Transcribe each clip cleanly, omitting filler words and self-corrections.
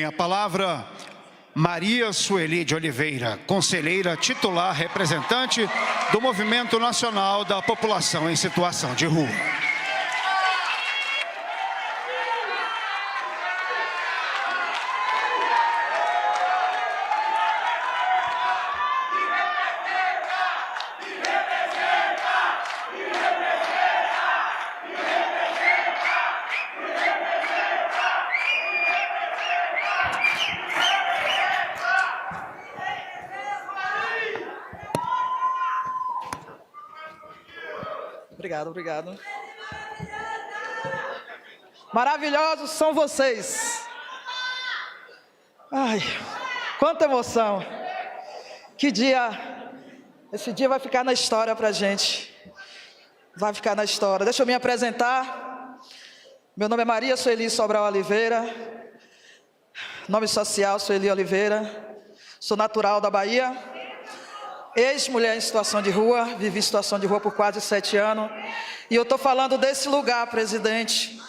A palavra Maria Sueli de Oliveira, conselheira titular, representante do Movimento Nacional da População em Situação de Rua. Obrigado. Maravilhosos são vocês. Ai, quanta emoção. Que dia. Esse dia vai ficar na história pra gente. Vai ficar na história. Deixa eu me apresentar. Meu nome é Maria Sueli Sobral Oliveira. Nome social, Sueli Oliveira. Sou natural da Bahia. Ex-mulher em situação de rua, vivi em situação de rua por quase 7 anos. E eu estou falando desse lugar, presidente,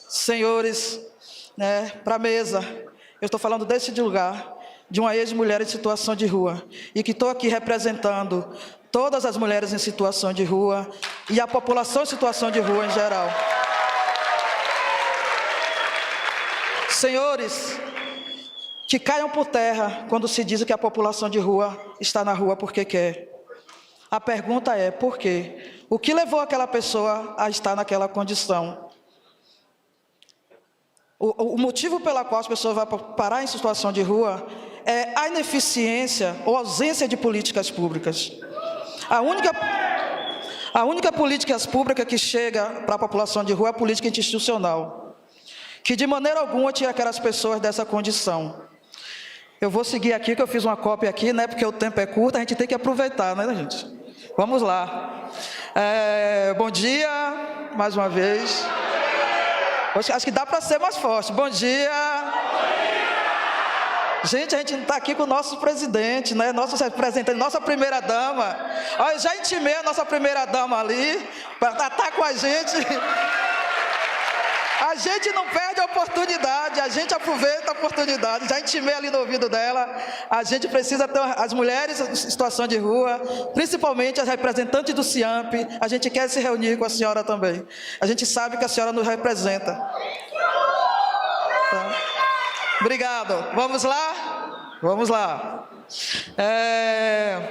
senhores, para a mesa. Eu estou falando desse lugar, de uma ex-mulher em situação de rua. E que estou aqui representando todas as mulheres em situação de rua e a população em situação de rua em geral. Senhores, que caiam por terra quando se diz que a população de rua está na rua porque quer. A pergunta é, por quê? O que levou aquela pessoa a estar naquela condição? O motivo pela qual as pessoas vão parar em situação de rua é a ineficiência ou ausência de políticas públicas. A única política pública que chega para a população de rua é a política institucional, que de maneira alguma tira aquelas pessoas dessa condição. Eu vou seguir aqui, que eu fiz uma cópia aqui, porque o tempo é curto, a gente tem que aproveitar, né, gente? Vamos lá. Bom dia, mais uma vez. Acho que dá para ser mais forte. Bom dia. Gente, a gente não está aqui com o nosso presidente, nosso representante, nossa primeira-dama. Eu já intimei a nossa primeira-dama ali, para estar com a gente. A gente não perde a oportunidade, a gente aproveita a oportunidade. Já intimei ali no ouvido dela. A gente precisa ter as mulheres em situação de rua, principalmente as representantes do CIAMP. A gente quer se reunir com a senhora também. A gente sabe que a senhora nos representa. Tá? Obrigado. Vamos lá? Vamos lá.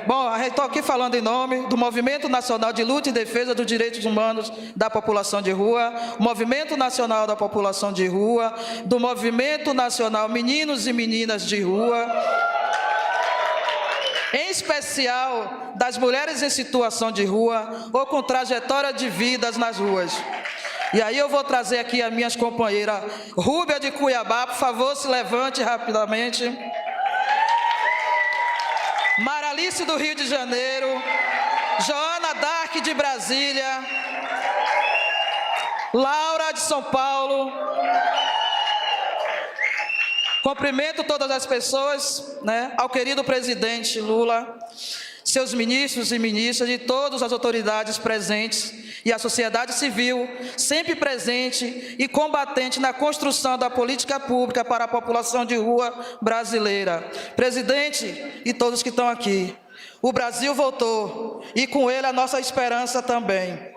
Bom, estou aqui falando em nome do Movimento Nacional de Luta e Defesa dos Direitos Humanos da População de Rua, Movimento Nacional da População de Rua, do Movimento Nacional Meninos e Meninas de Rua, em especial das mulheres em situação de rua ou com trajetória de vidas nas ruas. E aí eu vou trazer aqui as minhas companheiras. Rúbia de Cuiabá, por favor, se levante rapidamente. Maralice do Rio de Janeiro, Joana Dark de Brasília, Laura de São Paulo. Cumprimento todas as pessoas, ao querido presidente Lula, seus ministros e ministras e todas as autoridades presentes e a sociedade civil, sempre presente e combatente na construção da política pública para a população de rua brasileira. Presidente e todos que estão aqui, o Brasil voltou e com ele a nossa esperança também.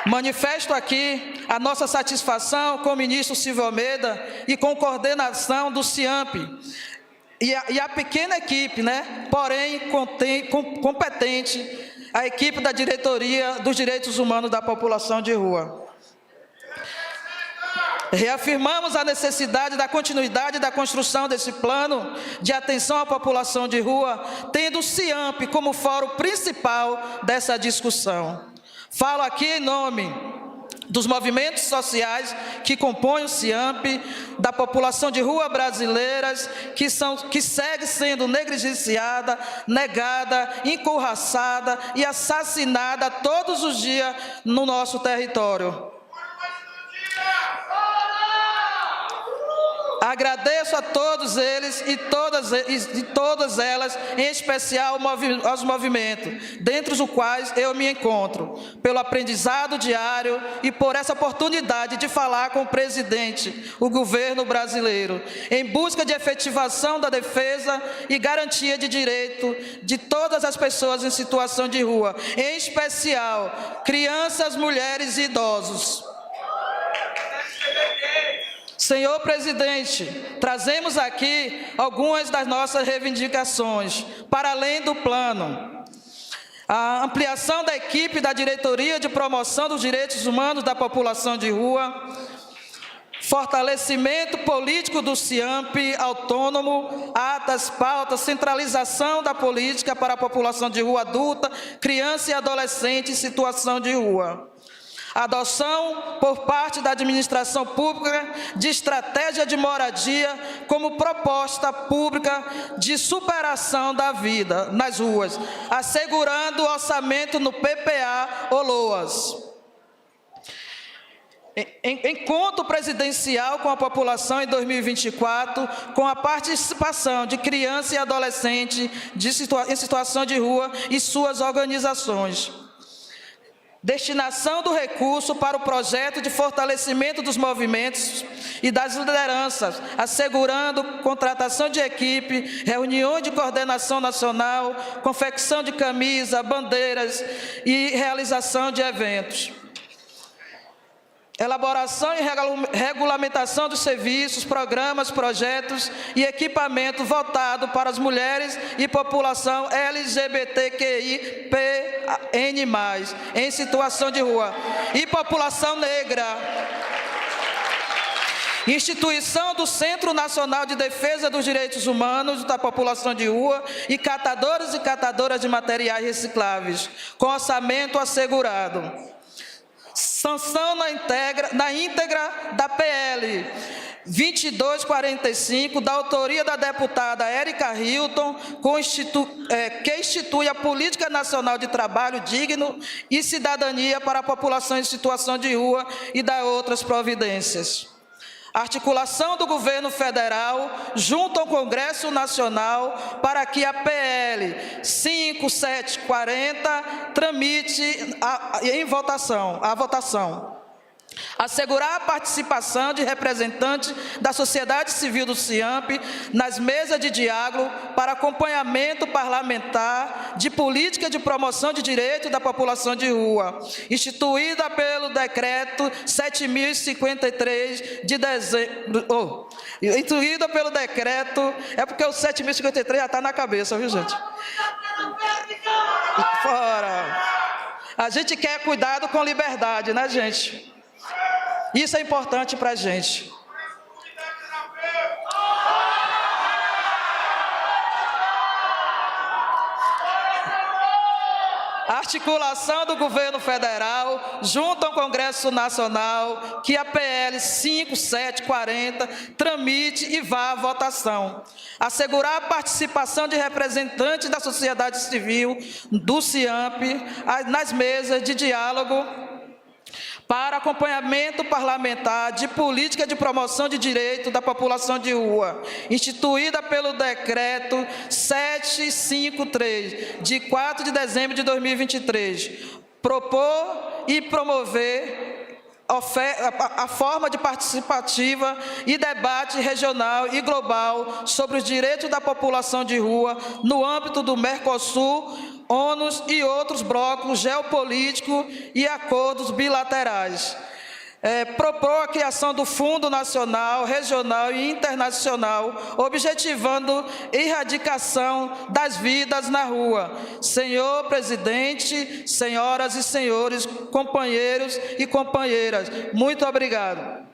Manifesto aqui a nossa satisfação com o ministro Silvio Almeida e com coordenação do CIAMP e a pequena equipe, porém competente, a equipe da Diretoria dos Direitos Humanos da População de Rua. Reafirmamos a necessidade da continuidade da construção desse plano de atenção à população de rua, tendo o CIAMP como fórum principal dessa discussão. Falo aqui em nome dos movimentos sociais que compõem o CIAMP, da população de rua brasileiras que segue sendo negligenciada, negada, encurraçada e assassinada todos os dias no nosso território. A Agradeço a todos eles e todas elas, em especial aos movimentos, dentre os quais eu me encontro, pelo aprendizado diário e por essa oportunidade de falar com o presidente, o governo brasileiro, em busca de efetivação da defesa e garantia de direito de todas as pessoas em situação de rua, em especial crianças, mulheres e idosos. Senhor presidente, trazemos aqui algumas das nossas reivindicações, para além do plano. A ampliação da equipe da Diretoria de Promoção dos Direitos Humanos da População de Rua, fortalecimento político do CIAMP autônomo, atas, pautas, centralização da política para a população de rua adulta, criança e adolescente em situação de rua. Adoção por parte da administração pública de estratégia de moradia como proposta pública de superação da vida nas ruas, assegurando o orçamento no PPA ou LOAS. Encontro presidencial com a população em 2024, com a participação de criança e adolescente em situação de rua e suas organizações. Destinação do recurso para o projeto de fortalecimento dos movimentos e das lideranças, assegurando contratação de equipe, reuniões de coordenação nacional, confecção de camisa, bandeiras e realização de eventos. Elaboração e regulamentação dos serviços, programas, projetos e equipamento voltado para as mulheres e população LGBTQIPN+, em situação de rua, e população negra. Instituição do Centro Nacional de Defesa dos Direitos Humanos da População de Rua e catadores e catadoras de materiais recicláveis, com orçamento assegurado. Sanção na íntegra da PL 2245, da autoria da deputada Érica Hilton, que institui a Política Nacional de Trabalho Digno e Cidadania para a população em situação de rua e da outras providências. Articulação do governo federal junto ao Congresso Nacional para que a PL 5740 tramite a votação. Assegurar a participação de representantes da sociedade civil do CIAMP nas mesas de diálogo para acompanhamento parlamentar de política de promoção de direitos da população de rua, instituída pelo decreto 7.053 de dezembro. Instituída pelo decreto, é porque o 7.053 já está na cabeça, viu, gente? Fora. A gente quer cuidado com liberdade, né, gente? Isso é importante para a gente. Articulação do governo federal junto ao Congresso Nacional, que a PL 5740 tramite e vá à votação. Assegurar a participação de representantes da sociedade civil do CIAMP nas mesas de diálogo para acompanhamento parlamentar de política de promoção de direito da população de rua, instituída pelo decreto 753, de 4 de dezembro de 2023, propor e promover a forma de participativa e debate regional e global sobre os direitos da população de rua no âmbito do Mercosul, ONU e outros blocos geopolíticos e acordos bilaterais. Propor a criação do Fundo Nacional, Regional e Internacional, objetivando erradicação das vidas na rua. Senhor presidente, senhoras e senhores, companheiros e companheiras, muito obrigado.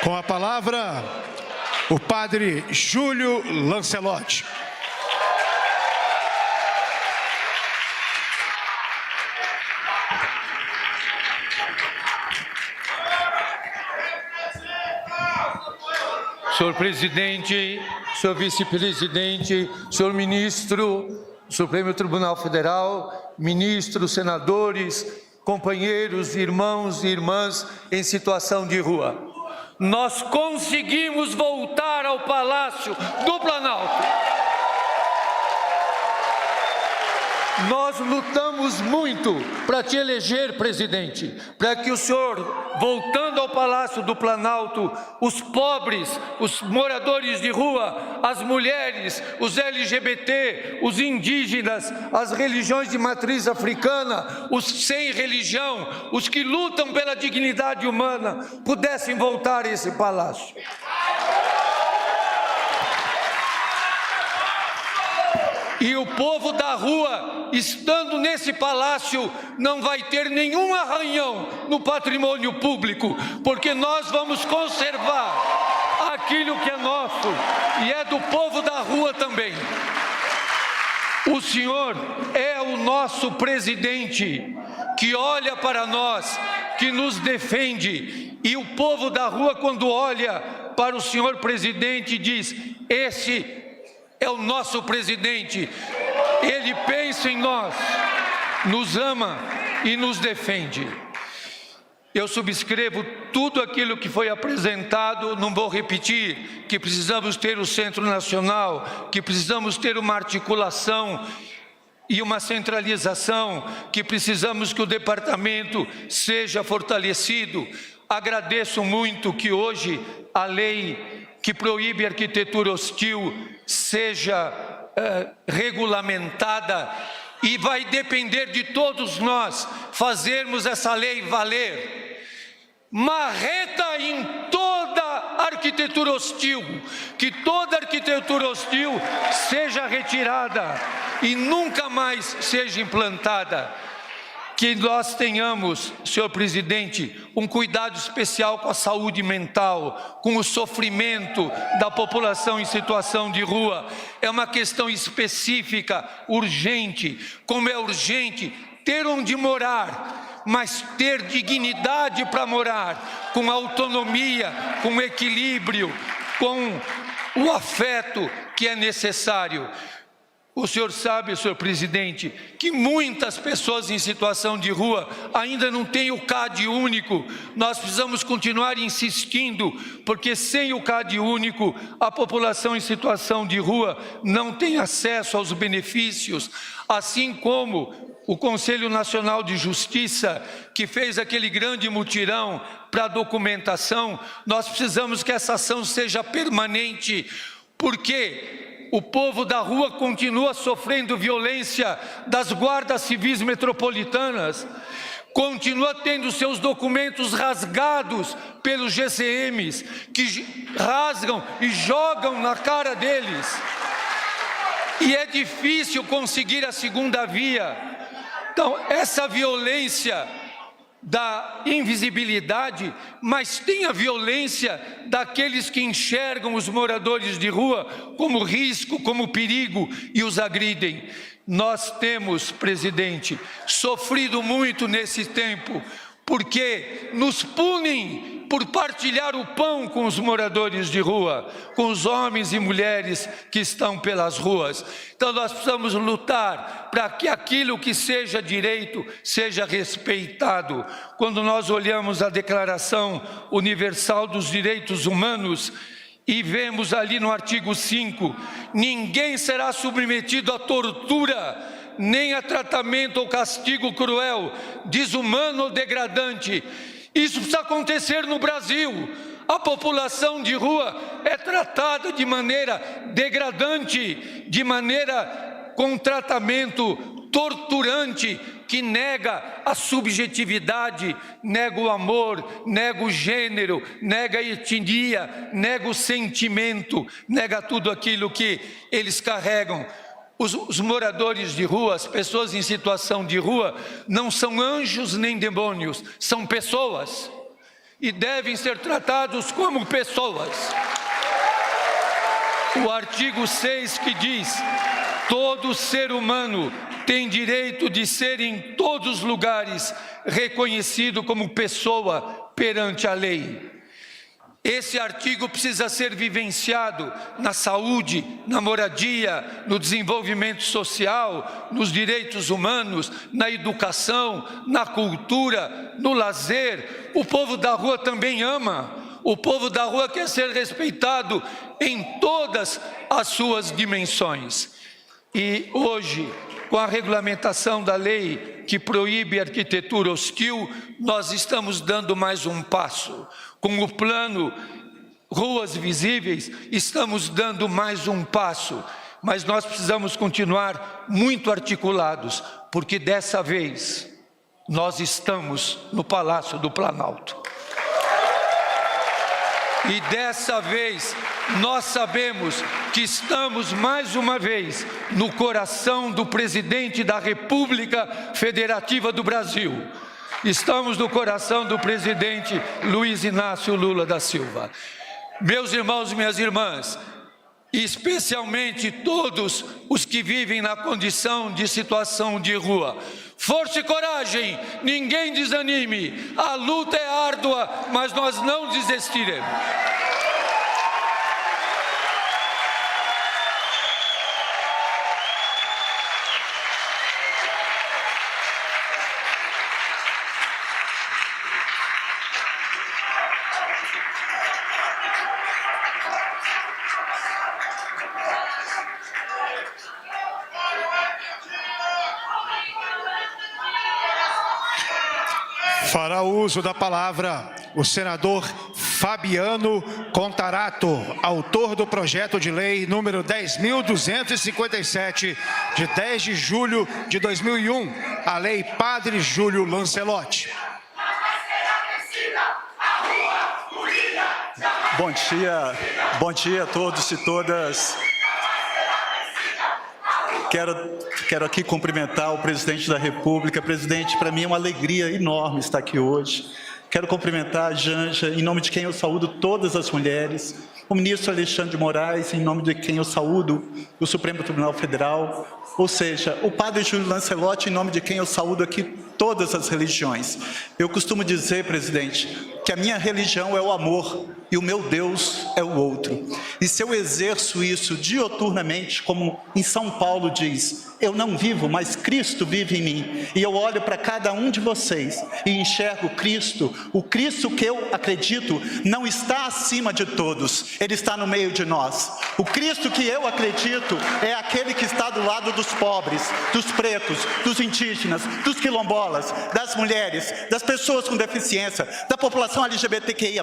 Com a palavra, o padre Júlio Lancelotti. Senhor presidente, senhor vice-presidente, senhor ministro do Supremo Tribunal Federal, ministros, senadores, companheiros, irmãos e irmãs em situação de rua. Nós conseguimos voltar ao Palácio do Planalto. Nós lutamos muito para te eleger, presidente, para que o senhor, voltando ao Palácio do Planalto, os pobres, os moradores de rua, as mulheres, os LGBT, os indígenas, as religiões de matriz africana, os sem religião, os que lutam pela dignidade humana, pudessem voltar a esse palácio. E o povo da rua, estando nesse palácio, não vai ter nenhum arranhão no patrimônio público, porque nós vamos conservar aquilo que é nosso e é do povo da rua também. O senhor é o nosso presidente, que olha para nós, que nos defende, e o povo da rua, quando olha para o senhor presidente, diz: esse é o nosso presidente, ele pensa em nós, nos ama e nos defende. Eu subscrevo tudo aquilo que foi apresentado, não vou repetir, que precisamos ter o Centro Nacional, que precisamos ter uma articulação e uma centralização, que precisamos que o departamento seja fortalecido. Agradeço muito que hoje a lei que proíbe a arquitetura hostil seja regulamentada, e vai depender de todos nós fazermos essa lei valer. Marreta em toda arquitetura hostil, que toda arquitetura hostil seja retirada e nunca mais seja implantada. Que nós tenhamos, senhor presidente, um cuidado especial com a saúde mental, com o sofrimento da população em situação de rua. É uma questão específica, urgente, como é urgente ter onde morar, mas ter dignidade para morar, com autonomia, com equilíbrio, com o afeto que é necessário. O senhor sabe, senhor presidente, que muitas pessoas em situação de rua ainda não têm o CAD único. Nós precisamos continuar insistindo, porque sem o CAD único, a população em situação de rua não tem acesso aos benefícios, assim como o Conselho Nacional de Justiça, que fez aquele grande mutirão para a documentação. Nós precisamos que essa ação seja permanente, porque o povo da rua continua sofrendo violência das guardas civis metropolitanas, continua tendo seus documentos rasgados pelos GCMs, que rasgam e jogam na cara deles. E é difícil conseguir a segunda via. Então, essa violência da invisibilidade, mas tem a violência daqueles que enxergam os moradores de rua como risco, como perigo e os agridem. Nós temos, presidente, sofrido muito nesse tempo, porque nos punem por partilhar o pão com os moradores de rua, com os homens e mulheres que estão pelas ruas. Então nós precisamos lutar para que aquilo que seja direito seja respeitado. Quando nós olhamos a Declaração Universal dos Direitos Humanos e vemos ali no artigo 5, ninguém será submetido à tortura, nem a tratamento ou castigo cruel, desumano ou degradante. Isso precisa acontecer no Brasil. A população de rua é tratada de maneira degradante, de maneira com tratamento torturante, que nega a subjetividade, nega o amor, nega o gênero, nega a etnia, nega o sentimento, nega tudo aquilo que eles carregam. Os moradores de rua, as pessoas em situação de rua, não são anjos nem demônios, são pessoas. e devem ser tratados como pessoas. O artigo 6 que diz: todo ser humano tem direito de ser em todos os lugares reconhecido como pessoa perante a lei. Esse artigo precisa ser vivenciado na saúde, na moradia, no desenvolvimento social, nos direitos humanos, na educação, na cultura, no lazer. O povo da rua também ama. O povo da rua quer ser respeitado em todas as suas dimensões. E hoje, com a regulamentação da lei que proíbe a arquitetura hostil, nós estamos dando mais um passo. Com o plano Ruas Visíveis, estamos dando mais um passo. Mas nós precisamos continuar muito articulados, porque dessa vez nós estamos no Palácio do Planalto. E dessa vez nós sabemos que estamos mais uma vez no coração do presidente da República Federativa do Brasil. Estamos no coração do presidente Luiz Inácio Lula da Silva. Meus irmãos e minhas irmãs, especialmente todos os que vivem na condição de situação de rua, força e coragem, ninguém desanime, a luta é árdua, mas nós não desistiremos. Fará uso da palavra o senador Fabiano Contarato, autor do projeto de lei número 10.257, de 10 de julho de 2001, a Lei Padre Júlio Lancelotti. Bom dia a todos e todas. Quero aqui cumprimentar o presidente da República. Presidente, para mim é uma alegria enorme estar aqui hoje. Quero cumprimentar a Janja, em nome de quem eu saúdo todas as mulheres, o ministro Alexandre de Moraes, em nome de quem eu saúdo o Supremo Tribunal Federal, ou seja, o padre Júlio Lancelotti, em nome de quem eu saúdo aqui todas as religiões. Eu costumo dizer, presidente, que a minha religião é o amor e o meu Deus é o outro. E se eu exerço isso dioturnamente, como em São Paulo diz, eu não vivo, mas Cristo vive em mim. E eu olho para cada um de vocês e enxergo Cristo. O Cristo que eu acredito não está acima de todos, Ele está no meio de nós. O Cristo que eu acredito é aquele que está do lado dos pobres, dos pretos, dos indígenas, dos quilombolas, das mulheres, das pessoas com deficiência, da população LGBTQIA+,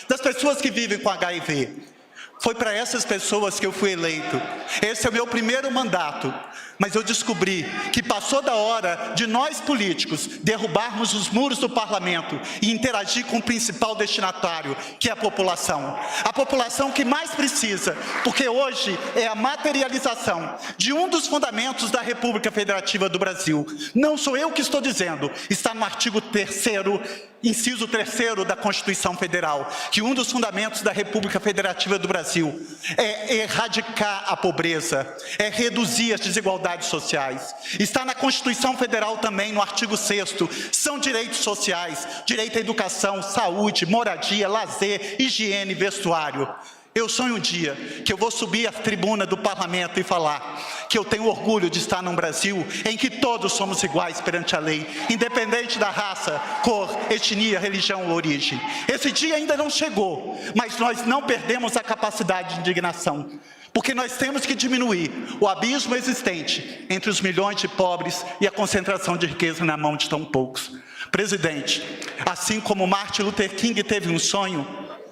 das pessoas que vivem com HIV. Foi para essas pessoas que eu fui eleito. Esse é o meu primeiro mandato. Mas eu descobri que passou da hora de nós políticos derrubarmos os muros do parlamento e interagir com o principal destinatário, que é a população. A população que mais precisa, porque hoje é a materialização de um dos fundamentos da República Federativa do Brasil. Não sou eu que estou dizendo, está no artigo 3º, inciso 3º da Constituição Federal, que um dos fundamentos da República Federativa do Brasil é erradicar a pobreza, é reduzir as desigualdades sociais. Está na Constituição Federal também, no artigo 6º, são direitos sociais, direito à educação, saúde, moradia, lazer, higiene, vestuário. Eu sonho um dia que eu vou subir à tribuna do parlamento e falar que eu tenho orgulho de estar num Brasil em que todos somos iguais perante a lei, independente da raça, cor, etnia, religião ou origem. Esse dia ainda não chegou, mas nós não perdemos a capacidade de indignação, porque nós temos que diminuir o abismo existente entre os milhões de pobres e a concentração de riqueza na mão de tão poucos. Presidente, assim como Martin Luther King teve um sonho,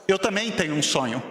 eu também tenho um sonho.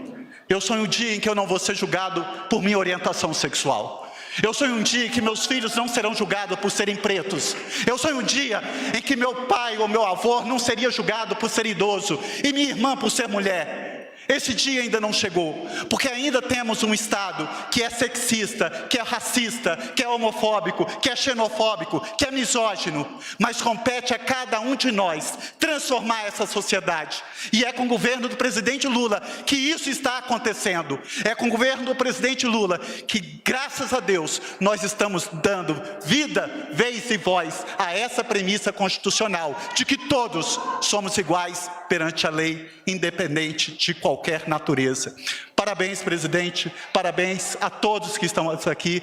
Eu sonho um dia em que eu não vou ser julgado por minha orientação sexual. Eu sonho um dia em que meus filhos não serão julgados por serem pretos. Eu sonho um dia em que meu pai ou meu avô não seria julgado por ser idoso e minha irmã por ser mulher. Esse dia ainda não chegou, porque ainda temos um Estado que é sexista, que é racista, que é homofóbico, que é xenofóbico, que é misógino, mas compete a cada um de nós transformar essa sociedade. E é com o governo do presidente Lula que isso está acontecendo. É com o governo do presidente Lula que, graças a Deus, nós estamos dando vida, vez e voz a essa premissa constitucional de que todos somos iguais perante a lei, independente de qualquer natureza. Parabéns, presidente, parabéns a todos que estão aqui.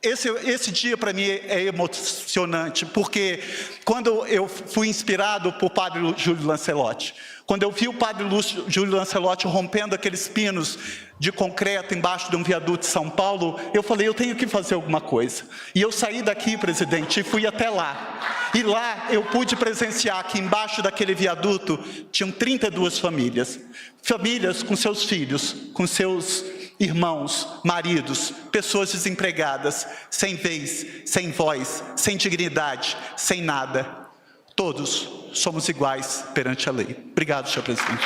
Esse dia para mim é emocionante, porque quando eu fui inspirado por padre Júlio Lancelotti, quando eu vi o padre Júlio Lancelotti rompendo aqueles pinos de concreto embaixo de um viaduto de São Paulo, eu falei, eu tenho que fazer alguma coisa. E eu saí daqui, presidente, e fui até lá. E lá eu pude presenciar que embaixo daquele viaduto tinham 32 famílias. Famílias com seus filhos, com seus irmãos, maridos, pessoas desempregadas, sem vez, sem voz, sem dignidade, sem nada. Todos somos iguais perante a lei. Obrigado, senhor presidente.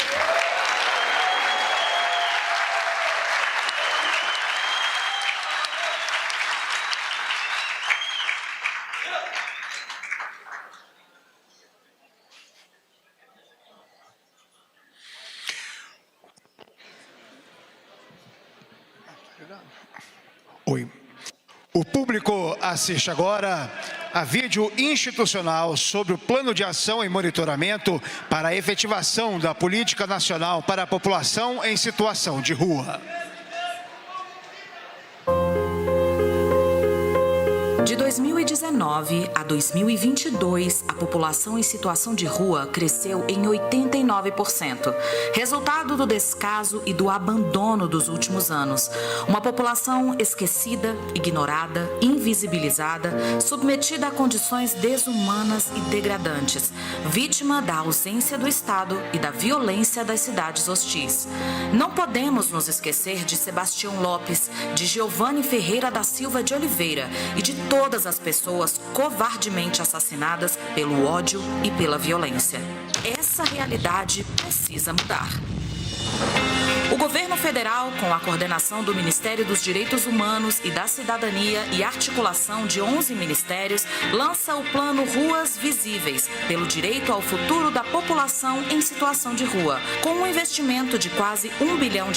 Oi. O público assiste agora a vídeo institucional sobre o plano de ação e monitoramento para a efetivação da política nacional para a população em situação de rua. De 2019 a 2022, a população em situação de rua cresceu em 89%, resultado do descaso e do abandono dos últimos anos. Uma população esquecida, ignorada, invisibilizada, submetida a condições desumanas e degradantes, vítima da ausência do Estado e da violência das cidades hostis. Não podemos nos esquecer de Sebastião Lopes, de Giovanni Ferreira da Silva de Oliveira e de todas as pessoas covardemente assassinadas pelo ódio e pela violência. Essa realidade precisa mudar. O governo federal, com a coordenação do Ministério dos Direitos Humanos e da Cidadania e articulação de 11 ministérios, lança o plano Ruas Visíveis, pelo direito ao futuro da população em situação de rua. Com um investimento de quase R$1 bilhão,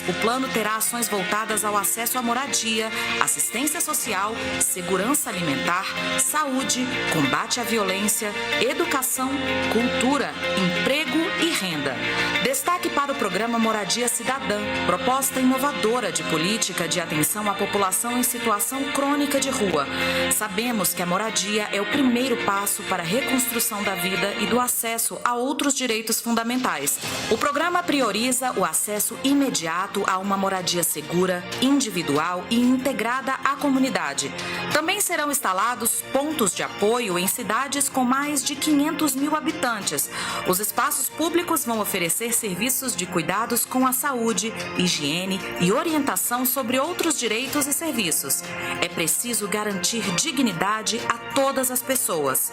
o plano terá ações voltadas ao acesso à moradia, assistência social, segurança alimentar, saúde, combate à violência, educação, cultura, emprego e renda. Destaque para o programa Moradia Cidadã, proposta inovadora de política de atenção à população em situação crônica de rua. Sabemos que a moradia é o primeiro passo para a reconstrução da vida e do acesso a outros direitos fundamentais. O programa prioriza o acesso imediato a uma moradia segura, individual e integrada à comunidade. Também serão instalados pontos de apoio em cidades com mais de 500 mil habitantes. Os espaços públicos vão oferecer serviços de cuidados com a saúde, higiene e orientação sobre outros direitos e serviços. É preciso garantir dignidade a todas as pessoas.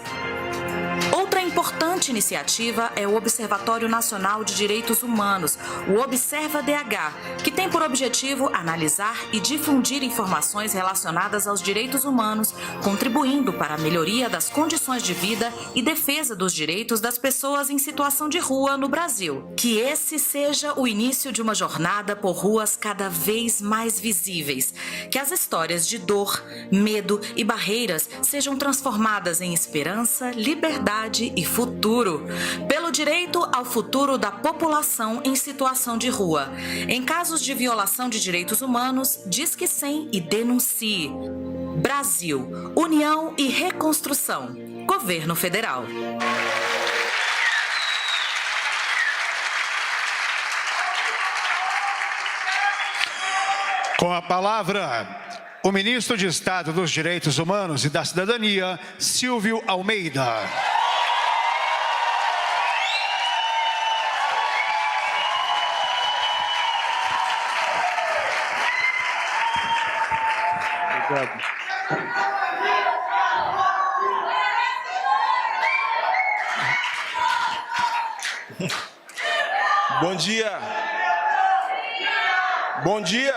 Outra importante iniciativa é o Observatório Nacional de Direitos Humanos, o Observa-DH, que tem por objetivo analisar e difundir informações relacionadas aos direitos humanos, contribuindo para a melhoria das condições de vida e defesa dos direitos das pessoas em situação de rua no Brasil. Que esse seja o início de uma jornada por ruas cada vez mais visíveis, que as histórias de dor, medo e barreiras sejam transformadas em esperança, liberdade e futuro, pelo direito ao futuro da população em situação de rua. Em casos de violação de direitos humanos, Disque 100 e denuncie. Brasil, União e Reconstrução. Governo Federal. Com a palavra, o ministro de Estado dos Direitos Humanos e da Cidadania, Silvio Almeida. Obrigado. Bom dia. Bom dia.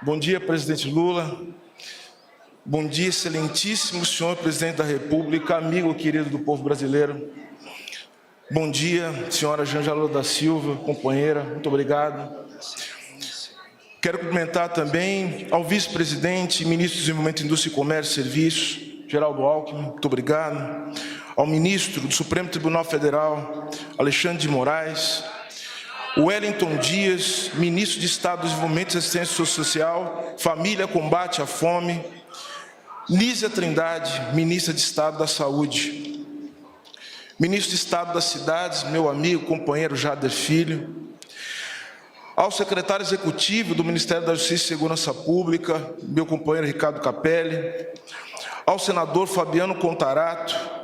Bom dia, presidente Lula. Bom dia, excelentíssimo senhor presidente da República, amigo querido do povo brasileiro. Bom dia, senhora Janja Lula da Silva, companheira, muito obrigado. Quero cumprimentar também ao vice-presidente e ministro do Desenvolvimento, Indústria, Comércio e Serviços, Geraldo Alckmin, muito obrigado. Ao ministro do Supremo Tribunal Federal, Alexandre de Moraes. Wellington Dias, ministro de Estado do Desenvolvimento e Assistência Social, Família, Combate à Fome. Nízia Trindade, ministra de Estado da Saúde. Ministro de Estado das Cidades, meu amigo, companheiro Jader Filho. Ao secretário executivo do Ministério da Justiça e Segurança Pública, meu companheiro Ricardo Capelli. Ao senador Fabiano Contarato.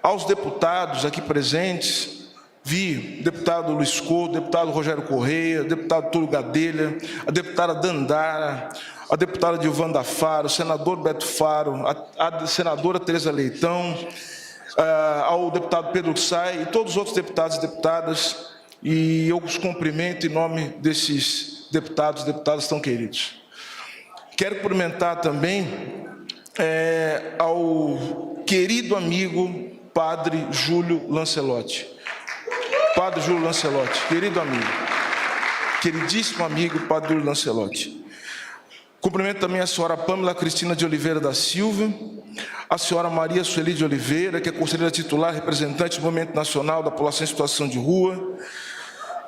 Aos deputados aqui presentes, vi deputado Luiz Couto, deputado Rogério Correia, deputado Túlio Gadelha, a deputada Dandara, a deputada Dilvanda Faro, o senador Beto Faro, a senadora Tereza Leitão, ao deputado Pedro Say e todos os outros deputados e deputadas, e eu os cumprimento em nome desses deputados e deputadas tão queridos. Quero cumprimentar também ao querido amigo Padre Júlio Lancelotti. Padre Júlio Lancelotti, querido amigo, queridíssimo amigo Padre Júlio Lancelotti. Cumprimento também a senhora Pâmela Cristina de Oliveira da Silva, a senhora Maria Sueli de Oliveira, que é conselheira titular, representante do Movimento Nacional da População em Situação de Rua,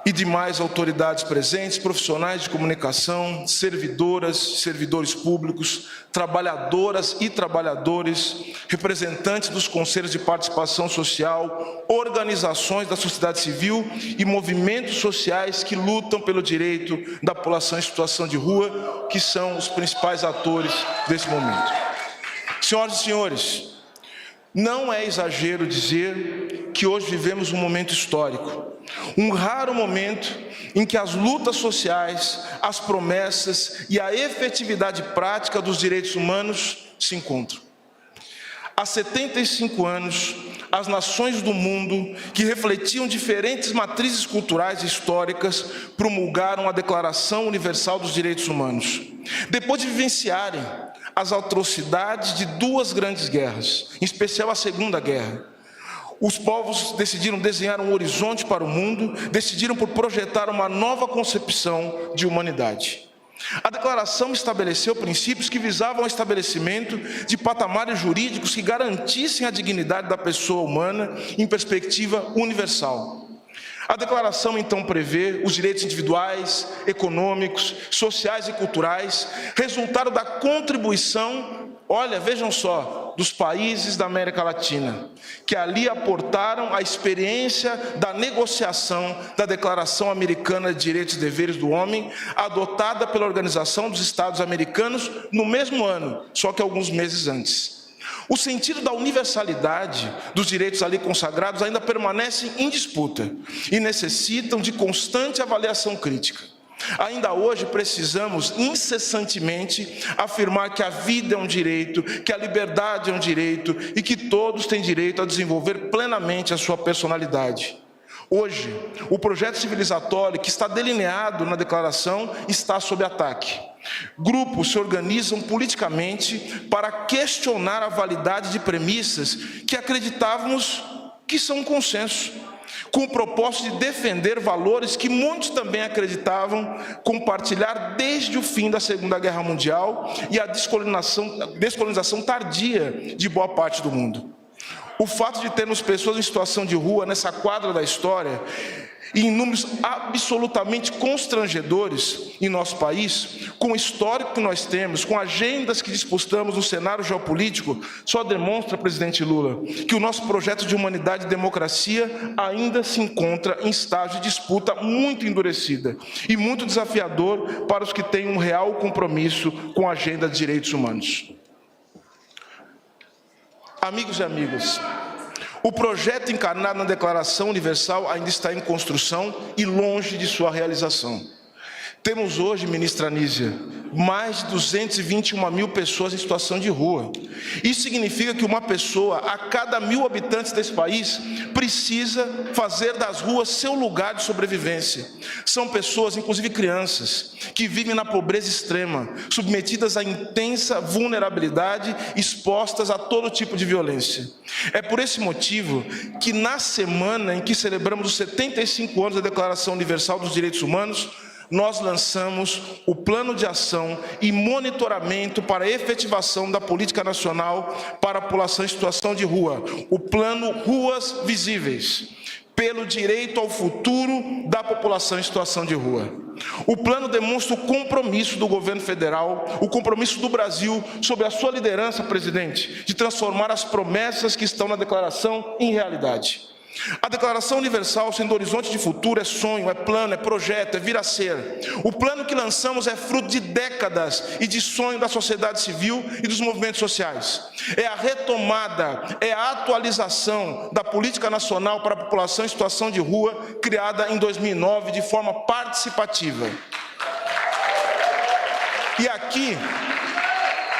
e demais autoridades presentes, profissionais de comunicação, servidoras, servidores públicos, trabalhadoras e trabalhadores, representantes dos conselhos de participação social, organizações da sociedade civil e movimentos sociais que lutam pelo direito da população em situação de rua, que são os principais atores desse momento. Senhoras e senhores, não é exagero dizer que hoje vivemos um momento histórico. Um raro momento em que as lutas sociais, as promessas e a efetividade prática dos direitos humanos se encontram. Há 75 anos, as nações do mundo, que refletiam diferentes matrizes culturais e históricas, promulgaram a Declaração Universal dos Direitos Humanos. Depois de vivenciarem as atrocidades de duas grandes guerras, em especial a Segunda Guerra, os povos decidiram desenhar um horizonte para o mundo, decidiram por projetar uma nova concepção de humanidade. A declaração estabeleceu princípios que visavam o estabelecimento de patamares jurídicos que garantissem a dignidade da pessoa humana em perspectiva universal. A declaração, então, prevê os direitos individuais, econômicos, sociais e culturais, resultado da contribuição, olha, vejam só, dos países da América Latina, que ali aportaram a experiência da negociação da Declaração Americana de Direitos e Deveres do Homem, adotada pela Organização dos Estados Americanos no mesmo ano, só que alguns meses antes. O sentido da universalidade dos direitos ali consagrados ainda permanece em disputa e necessitam de constante avaliação crítica. Ainda hoje precisamos incessantemente afirmar que a vida é um direito, que a liberdade é um direito e que todos têm direito a desenvolver plenamente a sua personalidade. Hoje, o projeto civilizatório que está delineado na declaração está sob ataque. Grupos se organizam politicamente para questionar a validade de premissas que acreditávamos que são um consenso, com o propósito de defender valores que muitos também acreditavam compartilhar desde o fim da Segunda Guerra Mundial e a descolonização tardia de boa parte do mundo. O fato de termos pessoas em situação de rua nessa quadra da história, e em números absolutamente constrangedores em nosso país, com o histórico que nós temos, com agendas que disputamos no cenário geopolítico, só demonstra, presidente Lula, que o nosso projeto de humanidade e democracia ainda se encontra em estágio de disputa muito endurecida e muito desafiador para os que têm um real compromisso com a agenda de direitos humanos. Amigos e amigas, o projeto encarnado na Declaração Universal ainda está em construção e longe de sua realização. Temos hoje, ministra Anísia, mais de 221 mil pessoas em situação de rua. Isso significa que uma pessoa a cada 1.000 habitantes desse país precisa fazer das ruas seu lugar de sobrevivência. São pessoas, inclusive crianças, que vivem na pobreza extrema, submetidas a intensa vulnerabilidade, expostas a todo tipo de violência. É por esse motivo que na semana em que celebramos os 75 anos da Declaração Universal dos Direitos Humanos, nós lançamos o Plano de Ação e Monitoramento para a Efetivação da Política Nacional para a População em Situação de Rua, o Plano Ruas Visíveis, pelo direito ao futuro da população em situação de rua. O plano demonstra o compromisso do governo federal, o compromisso do Brasil, sob a sua liderança, presidente, de transformar as promessas que estão na declaração em realidade. A Declaração Universal, sendo horizonte de futuro, é sonho, é plano, é projeto, é vir a ser. O plano que lançamos é fruto de décadas e de sonho da sociedade civil e dos movimentos sociais. É a retomada, é a atualização da Política Nacional para a População em Situação de Rua, criada em 2009 de forma participativa. E aqui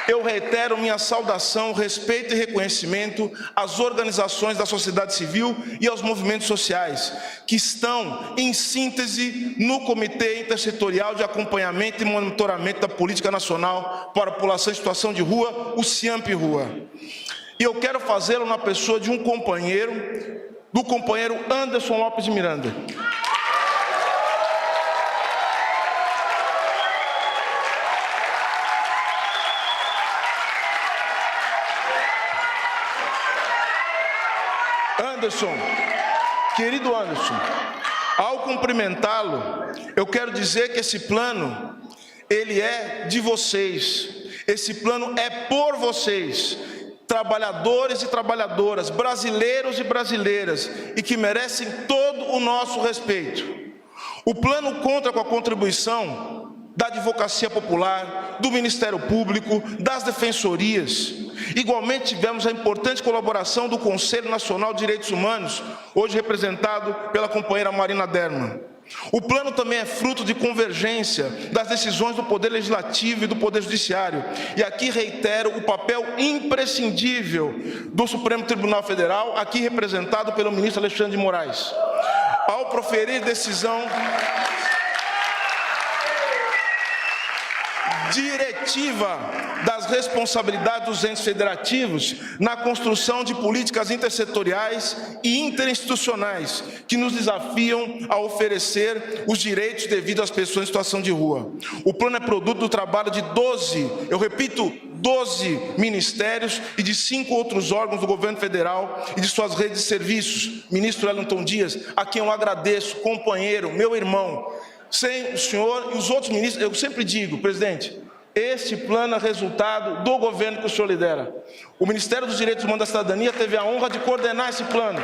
eu reitero minha saudação, respeito e reconhecimento às organizações da sociedade civil e aos movimentos sociais, que estão, em síntese, no Comitê Intersetorial de Acompanhamento e Monitoramento da Política Nacional para a População em Situação de Rua, o CIAMP Rua. E eu quero fazê-lo na pessoa de um companheiro, do companheiro Anderson Lopes de Miranda. Anderson, querido Anderson, ao cumprimentá-lo, eu quero dizer que esse plano, ele é de vocês, esse plano é por vocês, trabalhadores e trabalhadoras, brasileiros e brasileiras, e que merecem todo o nosso respeito. O plano conta com a contribuição da Advocacia Popular, do Ministério Público, das defensorias. Igualmente tivemos a importante colaboração do Conselho Nacional de Direitos Humanos, hoje representado pela companheira Marina Derman. O plano também é fruto de convergência das decisões do Poder Legislativo e do Poder Judiciário. E aqui reitero o papel imprescindível do Supremo Tribunal Federal, aqui representado pelo ministro Alexandre de Moraes. Ao proferir decisão diretiva das responsabilidades dos entes federativos na construção de políticas intersetoriais e interinstitucionais que nos desafiam a oferecer os direitos devidos às pessoas em situação de rua. O plano é produto do trabalho de 12 ministérios e de 5 outros órgãos do governo federal e de suas redes de serviços. Ministro Wellington Dias, a quem eu agradeço, companheiro, meu irmão. Sem o senhor e os outros ministros, eu sempre digo, presidente, este plano é resultado do governo que o senhor lidera. O Ministério dos Direitos Humanos da Cidadania teve a honra de coordenar esse plano,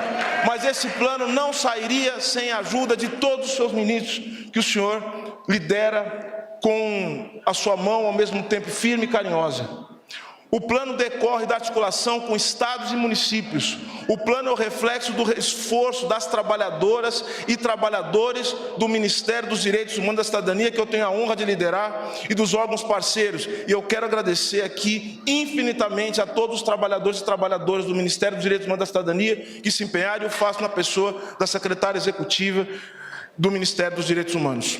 mas esse plano não sairia sem a ajuda de todos os seus ministros que o senhor lidera com a sua mão ao mesmo tempo firme e carinhosa. O plano decorre da articulação com estados e municípios. O plano é o reflexo do esforço das trabalhadoras e trabalhadores do Ministério dos Direitos Humanos da Cidadania, que eu tenho a honra de liderar, e dos órgãos parceiros. E eu quero agradecer aqui infinitamente a todos os trabalhadores e trabalhadoras do Ministério dos Direitos Humanos da Cidadania que se empenharam, e eu faço na pessoa da secretária executiva do Ministério dos Direitos Humanos.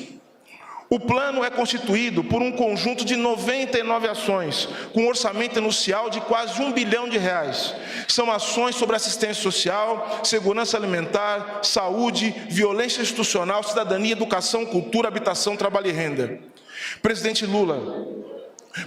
O plano é constituído por um conjunto de 99 ações, com um orçamento anuncial de quase R$1 bilhão. São ações sobre assistência social, segurança alimentar, saúde, violência institucional, cidadania, educação, cultura, habitação, trabalho e renda. Presidente Lula,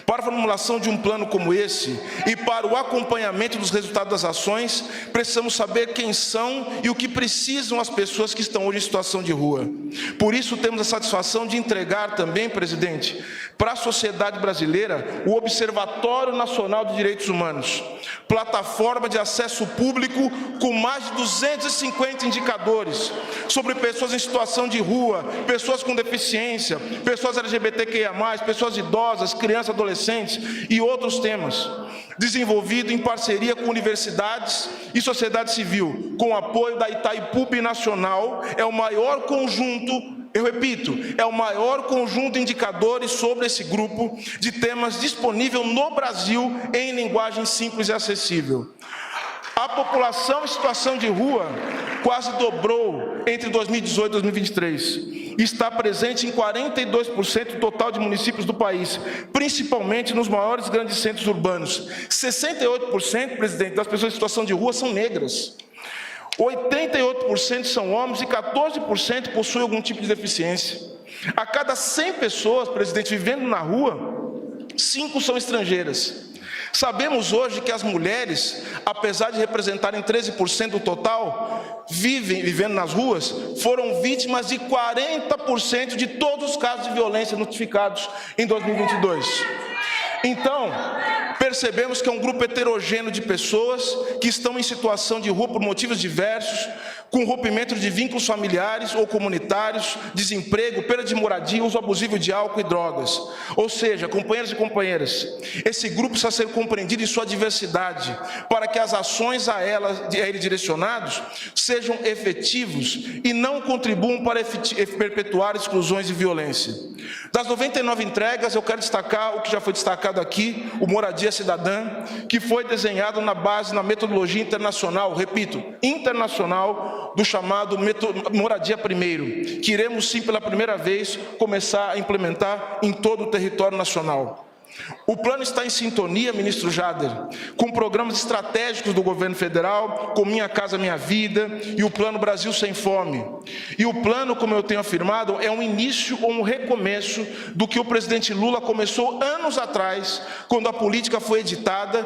para a formulação de um plano como esse e para o acompanhamento dos resultados das ações, precisamos saber quem são e o que precisam as pessoas que estão hoje em situação de rua. Por isso, temos a satisfação de entregar também, presidente, para a sociedade brasileira, o Observatório Nacional de Direitos Humanos, plataforma de acesso público com mais de 250 indicadores sobre pessoas em situação de rua, pessoas com deficiência, pessoas LGBTQIA+, pessoas idosas, crianças, adolescentes e outros temas, desenvolvido em parceria com universidades e sociedade civil, com apoio da Itaipu Binacional, é o maior conjunto Eu repito, é o maior conjunto de indicadores sobre esse grupo de temas disponível no Brasil em linguagem simples e acessível. A população em situação de rua quase dobrou entre 2018 e 2023. Está presente em 42% do total de municípios do país, principalmente nos maiores grandes centros urbanos. 68%, presidente, das pessoas em situação de rua são negras. 88% são homens e 14% possuem algum tipo de deficiência. A cada 100 pessoas, presidente, vivendo na rua, 5 são estrangeiras. Sabemos hoje que as mulheres, apesar de representarem 13% do total, vivendo nas ruas, foram vítimas de 40% de todos os casos de violência notificados em 2022. Então, percebemos que é um grupo heterogêneo de pessoas que estão em situação de rua por motivos diversos, com rompimento de vínculos familiares ou comunitários, desemprego, perda de moradia, uso abusivo de álcool e drogas. Ou seja, companheiros e companheiras, esse grupo precisa ser compreendido em sua diversidade, para que as ações a ele direcionados sejam efetivos e não contribuam para perpetuar exclusões e violência. Das 99 entregas, eu quero destacar o que já foi destacado aqui, o Moradia Cidadã, que foi desenhado na base, na metodologia internacional, repito, internacional, do chamado Moradia Primeiro, que iremos sim pela primeira vez começar a implementar em todo o território nacional. O plano está em sintonia, ministro Jader, com programas estratégicos do governo federal, com Minha Casa Minha Vida e o Plano Brasil Sem Fome. E o plano, como eu tenho afirmado, é um início ou um recomeço do que o presidente Lula começou anos atrás, quando a política foi editada,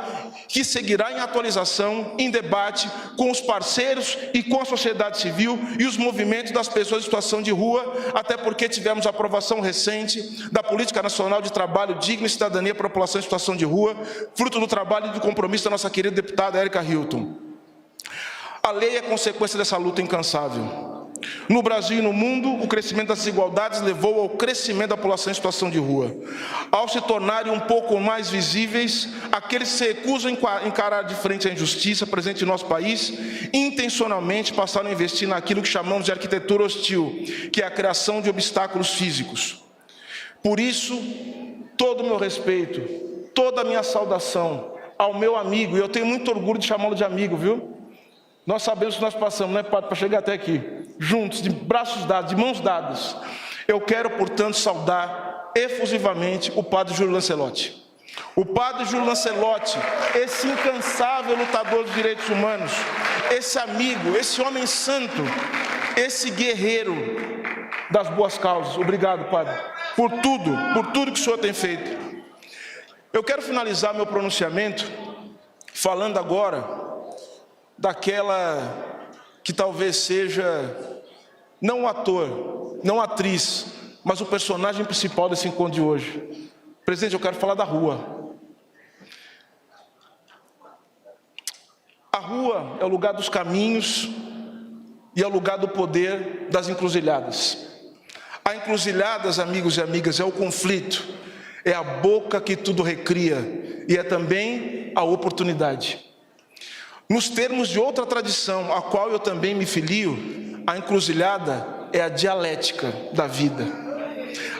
que seguirá em atualização, em debate com os parceiros e com a sociedade civil e os movimentos das pessoas em situação de rua, até porque tivemos a aprovação recente da Política Nacional de Trabalho Digno e Cidadania para a população em situação de rua, fruto do trabalho e do compromisso da nossa querida deputada Érica Hilton. A lei é consequência dessa luta incansável. No Brasil e no mundo, o crescimento das desigualdades levou ao crescimento da população em situação de rua. Ao se tornarem um pouco mais visíveis, aqueles que se recusam a encarar de frente a injustiça presente em nosso país, intencionalmente passaram a investir naquilo que chamamos de arquitetura hostil, que é a criação de obstáculos físicos. Por isso, todo o meu respeito, toda a minha saudação ao meu amigo, e eu tenho muito orgulho de chamá-lo de amigo, viu? Nós sabemos que nós passamos, né, padre, para chegar até aqui, juntos, de braços dados, de mãos dadas. Eu quero, portanto, saudar efusivamente o padre Júlio Lancelotti. O padre Júlio Lancelotti, esse incansável lutador dos direitos humanos, esse amigo, esse homem santo, esse guerreiro das boas causas. Obrigado, padre, por tudo que o senhor tem feito. Eu quero finalizar meu pronunciamento falando agora daquela que talvez seja não o ator, não a atriz, mas o personagem principal desse encontro de hoje. Presidente, eu quero falar da rua. A rua é o lugar dos caminhos e é o lugar do poder das encruzilhadas. A encruzilhadas, amigos e amigas, é o conflito, é a boca que tudo recria e é também a oportunidade. Nos termos de outra tradição, a qual eu também me filio, a encruzilhada é a dialética da vida.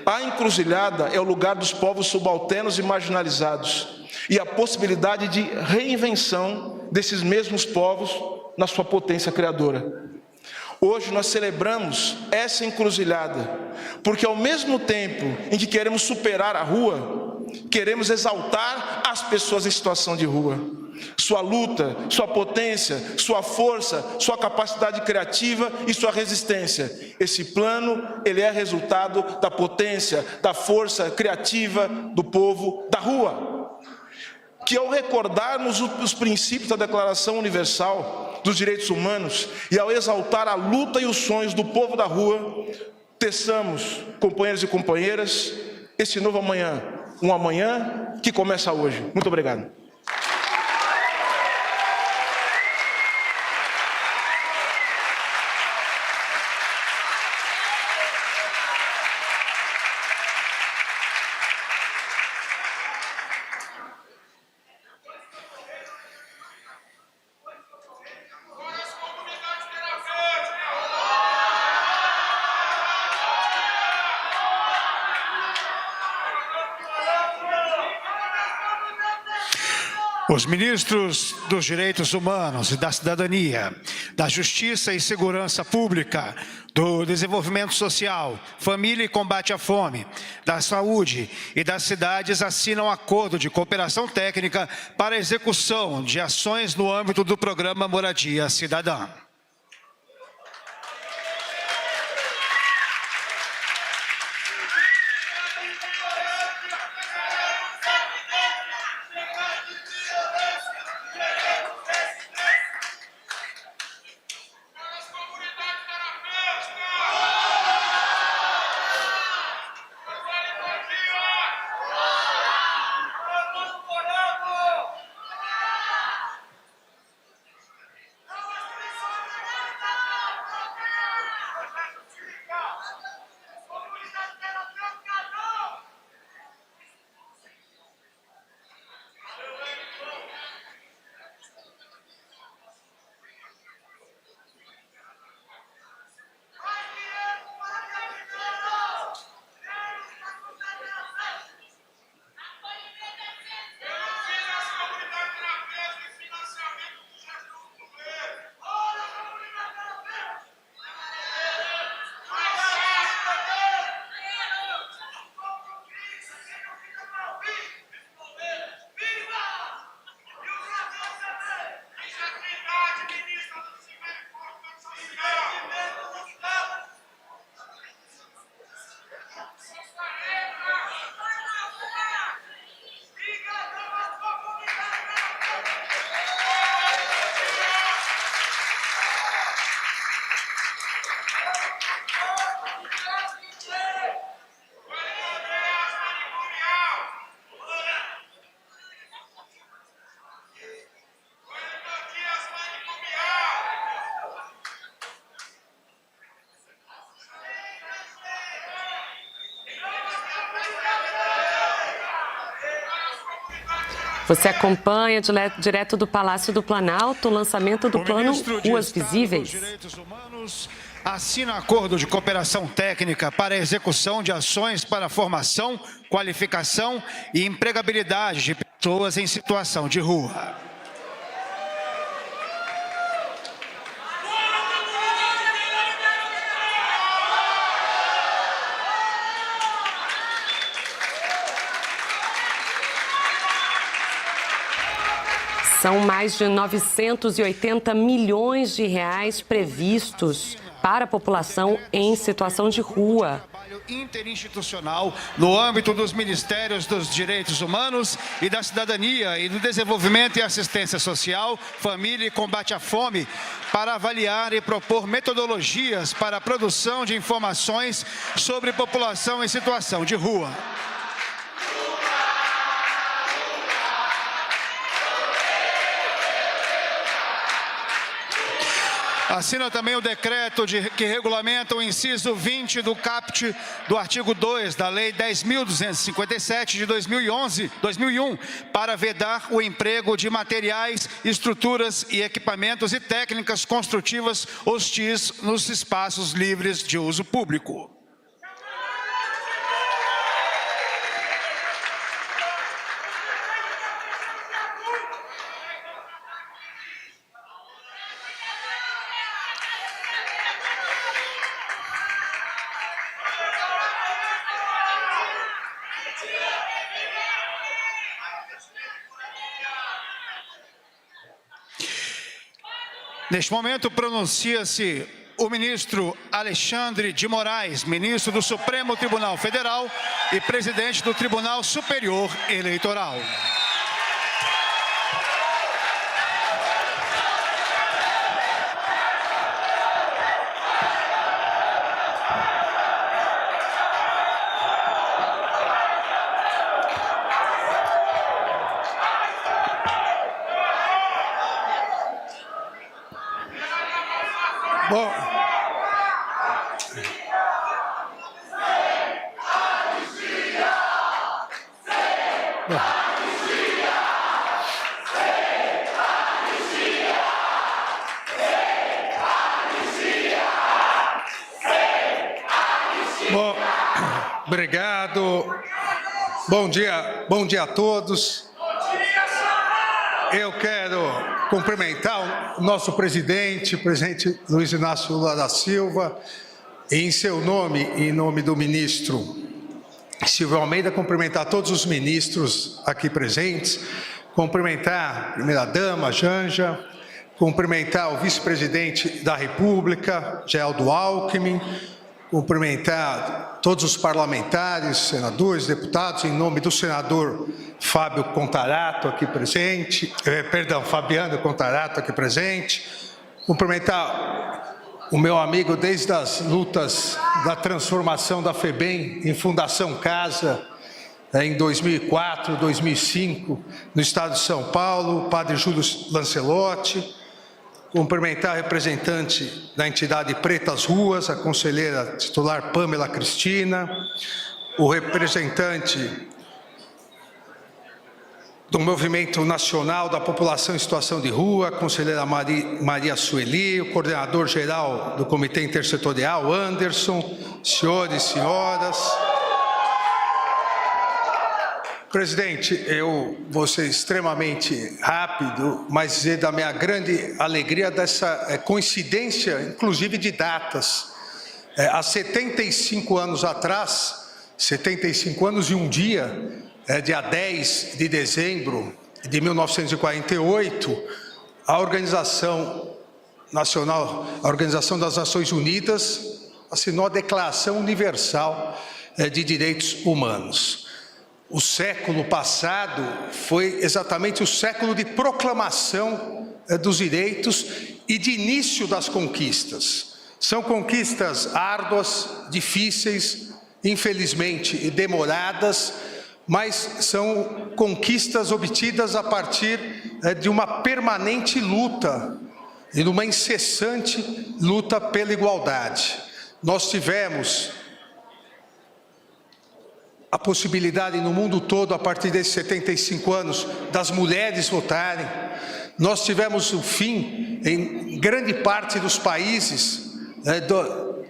A encruzilhada é o lugar dos povos subalternos e marginalizados e a possibilidade de reinvenção desses mesmos povos na sua potência criadora. Hoje nós celebramos essa encruzilhada, porque ao mesmo tempo em que queremos superar a rua, queremos exaltar as pessoas em situação de rua. Sua luta, sua potência, sua força, sua capacidade criativa e sua resistência. Esse plano, ele é resultado da potência, da força criativa do povo da rua. Que ao recordarmos os princípios da Declaração Universal dos Direitos Humanos e ao exaltar a luta e os sonhos do povo da rua, teçamos, companheiros e companheiras, esse novo amanhã, um amanhã que começa hoje. Muito obrigado. Os ministros dos Direitos Humanos e da Cidadania, da Justiça e Segurança Pública, do Desenvolvimento Social, Família e Combate à Fome, da Saúde e das Cidades assinam acordo de cooperação técnica para a execução de ações no âmbito do Programa Moradia Cidadã. Você acompanha direto do Palácio do Planalto o lançamento do plano Ruas Visíveis. Direitos Humanos assina acordo de cooperação técnica para a execução de ações para formação, qualificação e empregabilidade de pessoas em situação de rua. São mais de 980 milhões de reais previstos para a população em situação de rua. Trabalho interinstitucional no âmbito dos Ministérios dos Direitos Humanos e da Cidadania e do Desenvolvimento e Assistência Social, Família e Combate à Fome, para avaliar e propor metodologias para a produção de informações sobre população em situação de rua. Assina também o decreto que regulamenta o inciso 20 do caput do artigo 2 da Lei 10.257 de 2001, para vedar o emprego de materiais, estruturas e equipamentos e técnicas construtivas hostis nos espaços livres de uso público. Neste momento, pronuncia-se o ministro Alexandre de Moraes, ministro do Supremo Tribunal Federal e presidente do Tribunal Superior Eleitoral. Bom, obrigado. Bom dia a todos. Eu quero cumprimentar o nosso presidente Luiz Inácio Lula da Silva, e em seu nome e em nome do ministro Silvio Almeida, cumprimentar todos os ministros aqui presentes, cumprimentar a primeira-dama, Janja, cumprimentar o vice-presidente da República, Geraldo Alckmin, cumprimentar todos os parlamentares, senadores, deputados, em nome do senador Fábio Contarato aqui presente, Fabiano Contarato aqui presente, cumprimentar o meu amigo desde as lutas da transformação da FEBEM em Fundação Casa, em 2004, 2005, no estado de São Paulo, o padre Júlio Lancelotti, cumprimentar a representante da entidade Pretas Ruas, a conselheira titular Pamela Cristina, o representante do Movimento Nacional da População em Situação de Rua, a conselheira Maria Sueli, o coordenador-geral do Comitê Intersetorial, Anderson, senhores e senhoras. Presidente, eu vou ser extremamente rápido, mas dizer da minha grande alegria dessa coincidência, inclusive de datas. Há 75 anos atrás, 75 anos e um dia, dia 10 de dezembro de 1948, a Organização das Nações Unidas assinou a Declaração Universal de Direitos Humanos. O século passado foi exatamente o século de proclamação dos direitos e de início das conquistas. São conquistas árduas, difíceis, infelizmente demoradas, mas são conquistas obtidas a partir de uma permanente luta e de uma incessante luta pela igualdade. Nós tivemos a possibilidade no mundo todo, a partir desses 75 anos, das mulheres votarem. Nós tivemos o fim, em grande parte dos países, do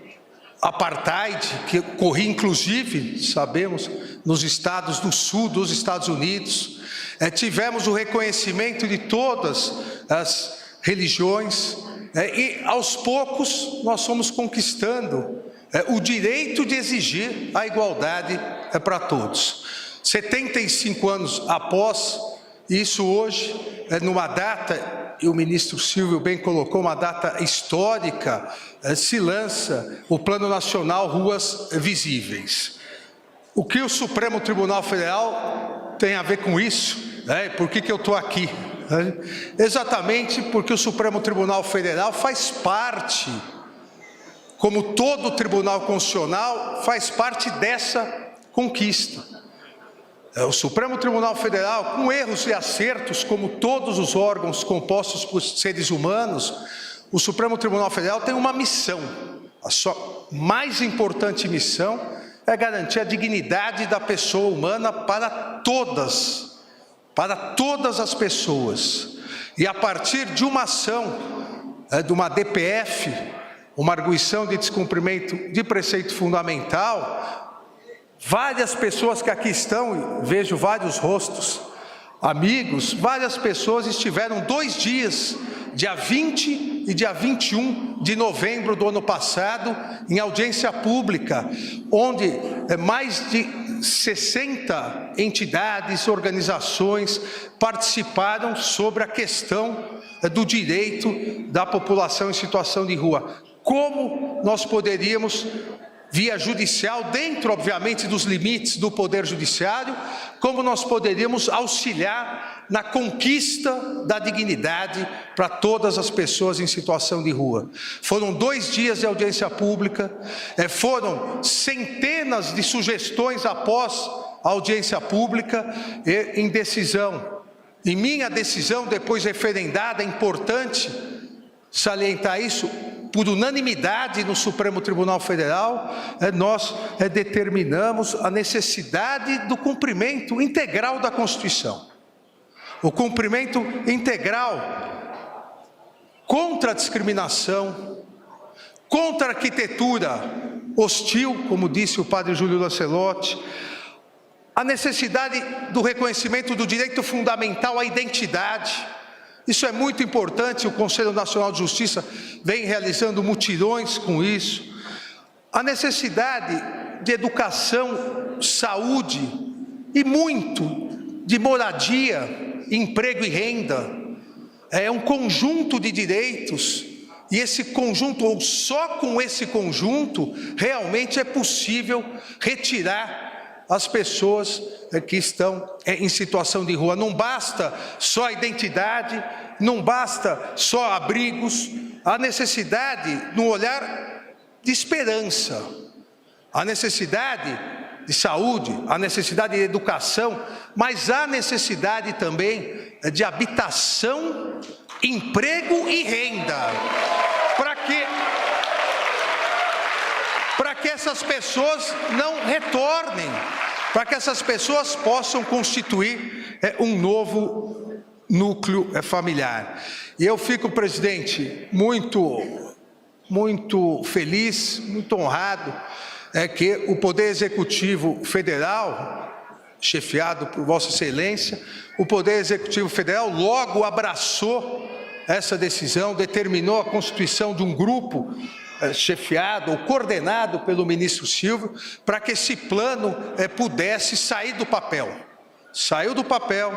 apartheid, que ocorria inclusive, sabemos, nos estados do sul dos Estados Unidos. Tivemos o reconhecimento de todas as religiões, e aos poucos nós fomos conquistando o direito de exigir a igualdade para todos. 75 anos após isso, hoje, numa data, e o ministro Silvio bem colocou, uma data histórica, se lança o Plano Nacional Ruas Visíveis. O que o Supremo Tribunal Federal tem a ver com isso? Por que eu estou aqui? Exatamente porque o Supremo Tribunal Federal faz parte, como todo Tribunal Constitucional, faz parte dessa conquista. O Supremo Tribunal Federal, com erros e acertos, como todos os órgãos compostos por seres humanos, o Supremo Tribunal Federal tem uma missão. A sua mais importante missão é garantir a dignidade da pessoa humana para todas as pessoas. E a partir de uma ação, de uma DPF, uma arguição de descumprimento de preceito fundamental, várias pessoas que aqui estão, vejo vários rostos, amigos, várias pessoas estiveram 2 dias, dia 20 e dia 21 de novembro do ano passado, em audiência pública, onde mais de 60 entidades, organizações participaram sobre a questão do direito da população em situação de rua. Como nós poderíamos, via judicial, dentro, obviamente, dos limites do Poder Judiciário, como nós poderíamos auxiliar na conquista da dignidade para todas as pessoas em situação de rua. Foram 2 dias de audiência pública, foram centenas de sugestões após a audiência pública e em decisão. Em minha decisão, depois referendada, é importante salientar isso, por unanimidade no Supremo Tribunal Federal, nós determinamos a necessidade do cumprimento integral da Constituição. O cumprimento integral contra a discriminação, contra a arquitetura hostil, como disse o padre Júlio Lancelotti, a necessidade do reconhecimento do direito fundamental à identidade. Isso é muito importante, o Conselho Nacional de Justiça vem realizando mutirões com isso. A necessidade de educação, saúde e muito de moradia, emprego e renda. É um conjunto de direitos e esse conjunto, ou só com esse conjunto, realmente é possível retirar as pessoas que estão em situação de rua. Não basta só a identidade, não basta só abrigos, há necessidade no olhar de esperança, há necessidade de saúde, há necessidade de educação, mas há necessidade também de habitação, emprego e renda, para que essas pessoas não retornem, para que essas pessoas possam constituir um novo núcleo familiar. E eu fico, presidente, muito feliz, muito honrado, que o Poder Executivo Federal, chefiado por Vossa Excelência, o Poder Executivo Federal logo abraçou essa decisão, determinou a constituição de um grupo chefiado ou coordenado pelo ministro Silvio, para que esse plano pudesse sair do papel. Saiu do papel,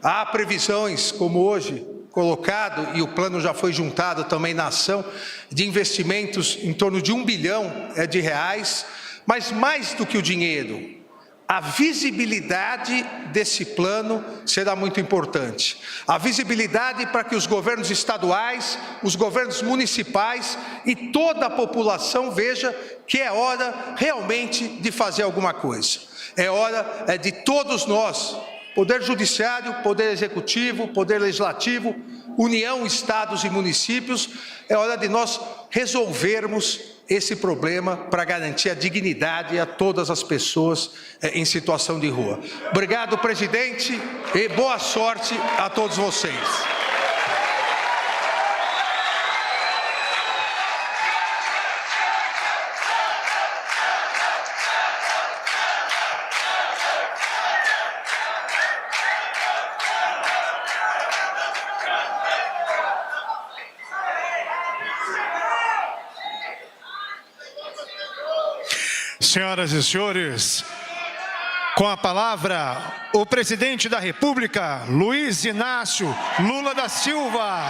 há previsões, como hoje colocado, e o plano já foi juntado também na ação, de investimentos em torno de R$1 bilhão de reais, mas mais do que o dinheiro, a visibilidade desse plano será muito importante. A visibilidade para que os governos estaduais, os governos municipais e toda a população veja que é hora realmente de fazer alguma coisa. É hora de todos nós, Poder Judiciário, Poder Executivo, Poder Legislativo, União, Estados e municípios, é hora de nós resolvermos esse problema para garantir a dignidade a todas as pessoas em situação de rua. Obrigado, presidente, e boa sorte a todos vocês. Senhoras e senhores, com a palavra, o presidente da República, Luiz Inácio Lula da Silva.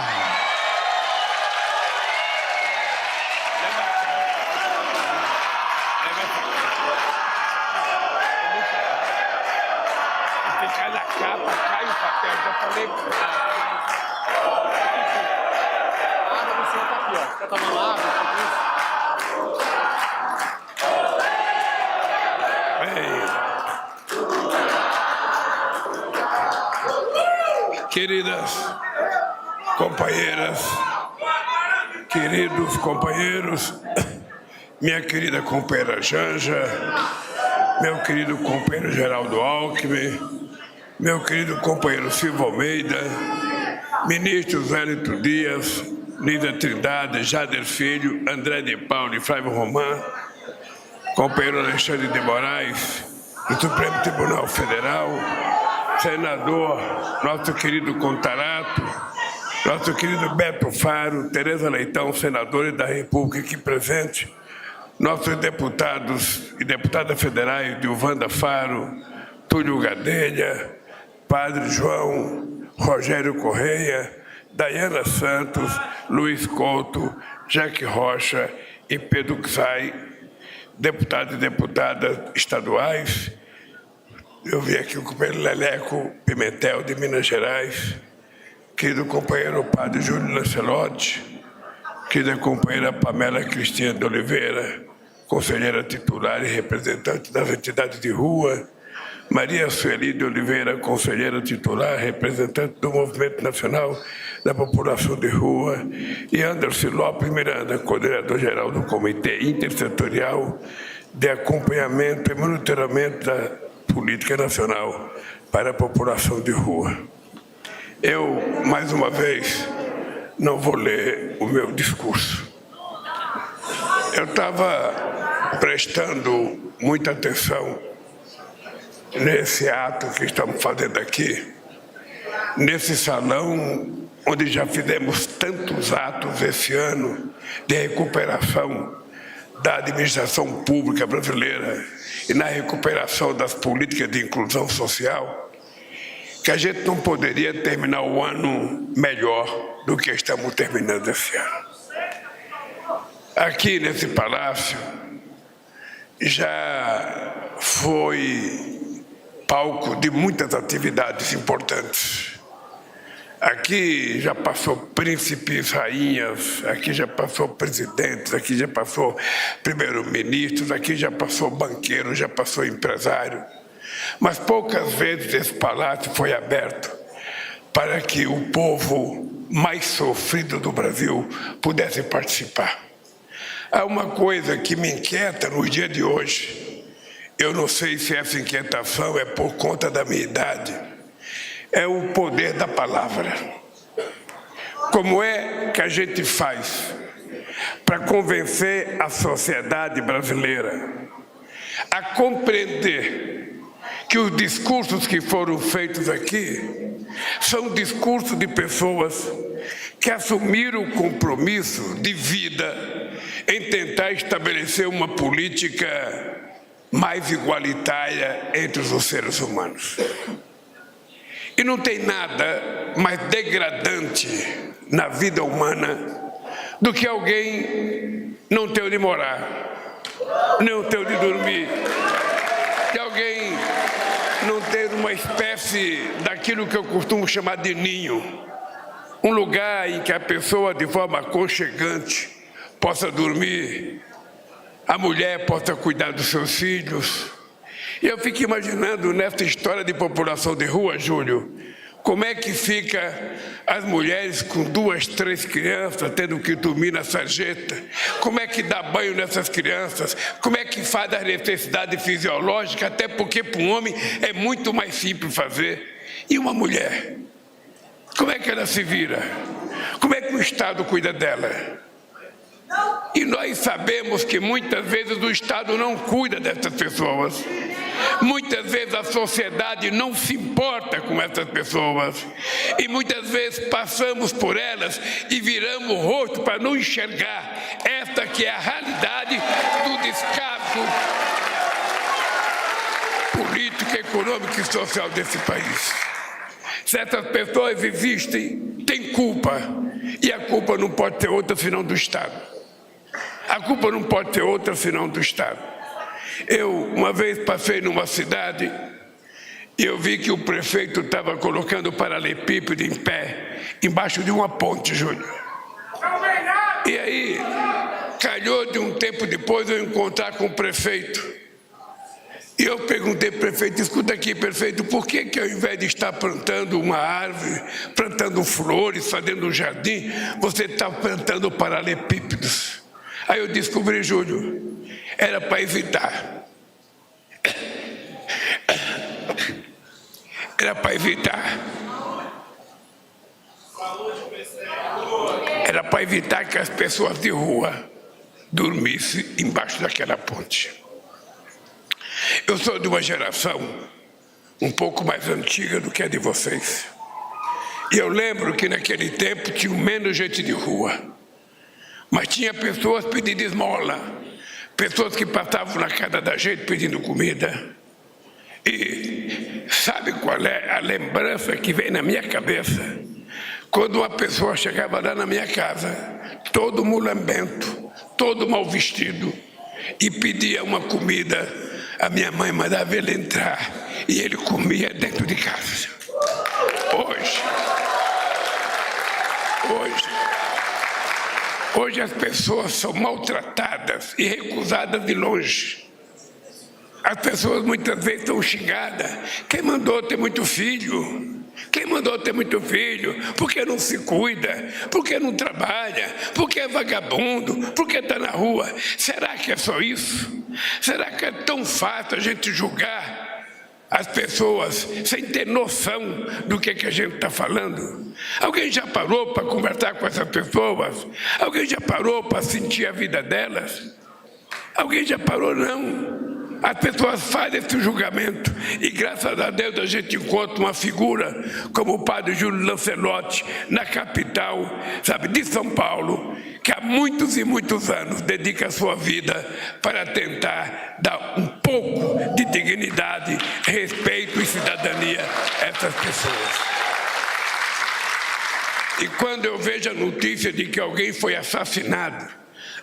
Cai na capa, cai o papel, já falei. Você tá aqui, ó. Quer tomar uma água? Queridas companheiras, queridos companheiros, minha querida companheira Janja, meu querido companheiro Geraldo Alckmin, meu querido companheiro Silvio Almeida, ministros Wellington Dias, Lídia Trindade, Jader Filho, André de Paula e Flávio Román, companheiro Alexandre de Moraes, do Supremo Tribunal Federal, senador, nosso querido Contarato, nosso querido Beto Faro, Tereza Leitão, senadores da República aqui presente, nossos deputados e deputadas federais, Dilvanda Faro, Túlio Gadelha, Padre João, Rogério Correia, Dayana Santos, Luiz Couto, Jaque Rocha e Pedro Xay, deputados e deputadas estaduais. Eu vi aqui o companheiro Leleco Pimentel, de Minas Gerais, querido companheiro Padre Júlio Lancelotti, querida companheira Pamela Cristina de Oliveira, conselheira titular e representante das entidades de rua, Maria Sueli de Oliveira, conselheira titular, representante do Movimento Nacional da População de Rua, e Anderson Lopes Miranda, coordenador-geral do Comitê Intersetorial de Acompanhamento e Monitoramento da Política Nacional para a População de Rua. Eu, mais uma vez, não vou ler o meu discurso. Eu estava prestando muita atenção nesse ato que estamos fazendo aqui, nesse salão onde já fizemos tantos atos esse ano de recuperação da administração pública brasileira e na recuperação das políticas de inclusão social, que a gente não poderia terminar o ano melhor do que estamos terminando esse ano. Aqui nesse palácio já foi palco de muitas atividades importantes. Aqui já passou príncipes, rainhas, aqui já passou presidentes, aqui já passou primeiro-ministros, aqui já passou banqueiro, já passou empresário. Mas poucas vezes esse palácio foi aberto para que o povo mais sofrido do Brasil pudesse participar. Há uma coisa que me inquieta no dia de hoje. Eu não sei se essa inquietação é por conta da minha idade. É o poder da palavra. Como é que a gente faz para convencer a sociedade brasileira a compreender que os discursos que foram feitos aqui são discursos de pessoas que assumiram o compromisso de vida em tentar estabelecer uma política mais igualitária entre os seres humanos. E não tem nada mais degradante na vida humana do que alguém não ter onde morar, não ter onde dormir, que alguém não ter uma espécie daquilo que eu costumo chamar de ninho, um lugar em que a pessoa de forma aconchegante possa dormir, a mulher possa cuidar dos seus filhos. E eu fico imaginando nessa história de população de rua, Júlio, como é que fica as mulheres com 2, 3 crianças tendo que dormir na sarjeta? Como é que dá banho nessas crianças? Como é que faz a necessidade fisiológica? Até porque para um homem é muito mais simples fazer. E uma mulher? Como é que ela se vira? Como é que o Estado cuida dela? E nós sabemos que muitas vezes o Estado não cuida dessas pessoas. Muitas vezes a sociedade não se importa com essas pessoas. E muitas vezes passamos por elas e viramos o rosto para não enxergar esta que é a realidade do descaso político, econômico e social desse país. Se essas pessoas existem, tem culpa. E a culpa não pode ter outra senão do Estado. A culpa não pode ter outra senão do Estado. Eu, uma vez, passei numa cidade e eu vi que o prefeito estava colocando o paralelepípedo em pé, embaixo de uma ponte, Júlio. E aí, calhou de um tempo depois eu encontrar com o prefeito. E eu perguntei, prefeito, escuta aqui, prefeito, por que ao invés de estar plantando uma árvore, plantando flores, fazendo um jardim, você está plantando paralelepípedos? Aí eu descobri, Júlio, era para evitar. Era para evitar. Era para evitar que as pessoas de rua dormissem embaixo daquela ponte. Eu sou de uma geração um pouco mais antiga do que a de vocês. E eu lembro que naquele tempo tinha menos gente de rua. Mas tinha pessoas pedindo esmola, pessoas que passavam na casa da gente pedindo comida. E sabe qual é a lembrança que vem na minha cabeça? Quando uma pessoa chegava lá na minha casa, todo mulambento, todo mal vestido, e pedia uma comida, a minha mãe mandava ele entrar e ele comia dentro de casa. Hoje as pessoas são maltratadas e recusadas de longe. As pessoas muitas vezes são xingadas. Quem mandou ter muito filho? Quem mandou ter muito filho? Por que não se cuida? Por que não trabalha? Por que é vagabundo? Por que está na rua? Será que é só isso? Será que é tão fácil a gente julgar as pessoas sem ter noção do que a gente está falando? Alguém já parou para conversar com essas pessoas? Alguém já parou para sentir a vida delas? Alguém já parou? Não. As pessoas fazem esse julgamento e, graças a Deus, a gente encontra uma figura como o padre Júlio Lancelotti, na capital, sabe, de São Paulo, que há muitos e muitos anos dedica a sua vida para tentar dar um pouco de dignidade, respeito e cidadania a essas pessoas. E quando eu vejo a notícia de que alguém foi assassinado,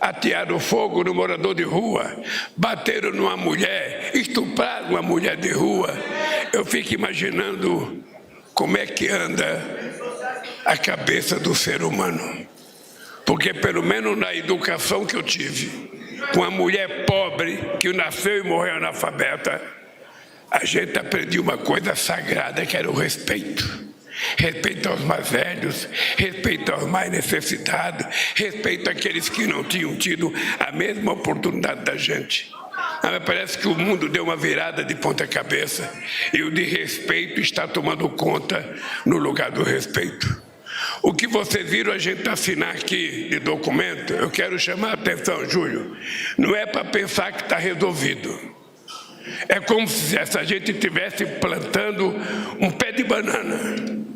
atearam fogo no morador de rua, bateram numa mulher, estupraram uma mulher de rua, eu fico imaginando como é que anda a cabeça do ser humano. Porque pelo menos na educação que eu tive, com uma mulher pobre que nasceu e morreu analfabeta, a gente aprendeu uma coisa sagrada, que era o respeito. Respeito aos mais velhos, respeito aos mais necessitados, respeito àqueles que não tinham tido a mesma oportunidade da gente. Mas parece que o mundo deu uma virada de ponta cabeça e o de respeito está tomando conta no lugar do respeito. O que vocês viram a gente assinar aqui de documento, eu quero chamar a atenção, Júlio, não é para pensar que está resolvido. É como se a gente estivesse plantando um pé de banana.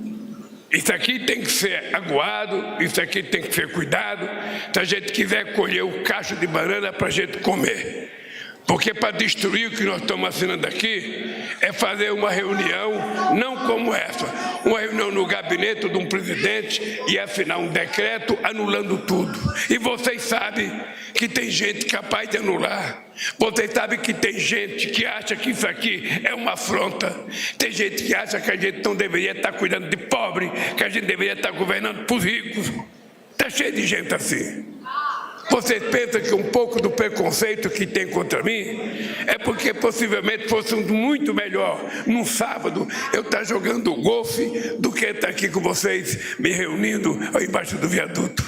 Isso aqui tem que ser aguado, isso aqui tem que ser cuidado, se a gente quiser colher o cacho de banana para a gente comer. Porque para destruir o que nós estamos assinando aqui, é fazer uma reunião, não como essa, uma reunião no gabinete de um presidente e assinar um decreto anulando tudo. E vocês sabem que tem gente capaz de anular. Vocês sabem que tem gente que acha que isso aqui é uma afronta. Tem gente que acha que a gente não deveria estar cuidando de pobre, que a gente deveria estar governando para os ricos. Está cheio de gente assim. Vocês pensam que um pouco do preconceito que tem contra mim é porque possivelmente fosse muito melhor num sábado eu estar jogando golfe do que estar aqui com vocês me reunindo embaixo do viaduto.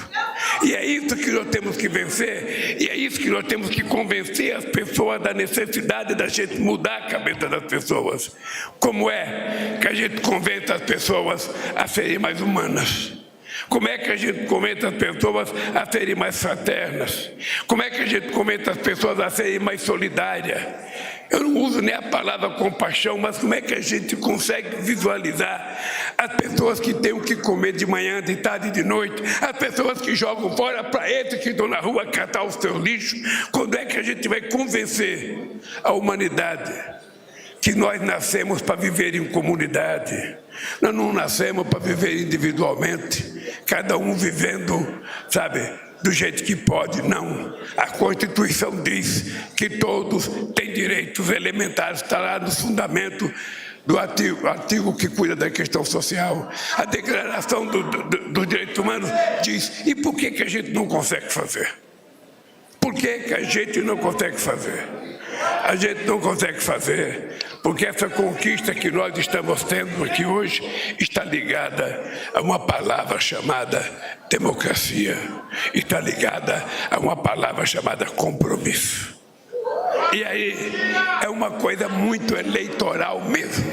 E é isso que nós temos que vencer, e é isso que nós temos que convencer as pessoas da necessidade da gente mudar a cabeça das pessoas. Como é que a gente convence as pessoas a serem mais humanas? Como é que a gente convence as pessoas a serem mais fraternas? Como é que a gente convence as pessoas a serem mais solidárias? Eu não uso nem a palavra compaixão, mas como é que a gente consegue visualizar as pessoas que têm o que comer de manhã, de tarde e de noite, as pessoas que jogam fora para esses que estão na rua catar o seu lixo? Quando é que a gente vai convencer a humanidade que nós nascemos para viver em comunidade? Nós não nascemos para viver individualmente, cada um vivendo, sabe, do jeito que pode. Não. A Constituição diz que todos têm direitos elementares, está lá no fundamento do artigo que cuida da questão social. A Declaração dos Direitos Humanos diz. E por que a gente não consegue fazer? Por que a gente não consegue fazer? A gente não consegue fazer porque essa conquista que nós estamos tendo aqui hoje está ligada a uma palavra chamada democracia, está ligada a uma palavra chamada compromisso. E aí é uma coisa muito eleitoral mesmo,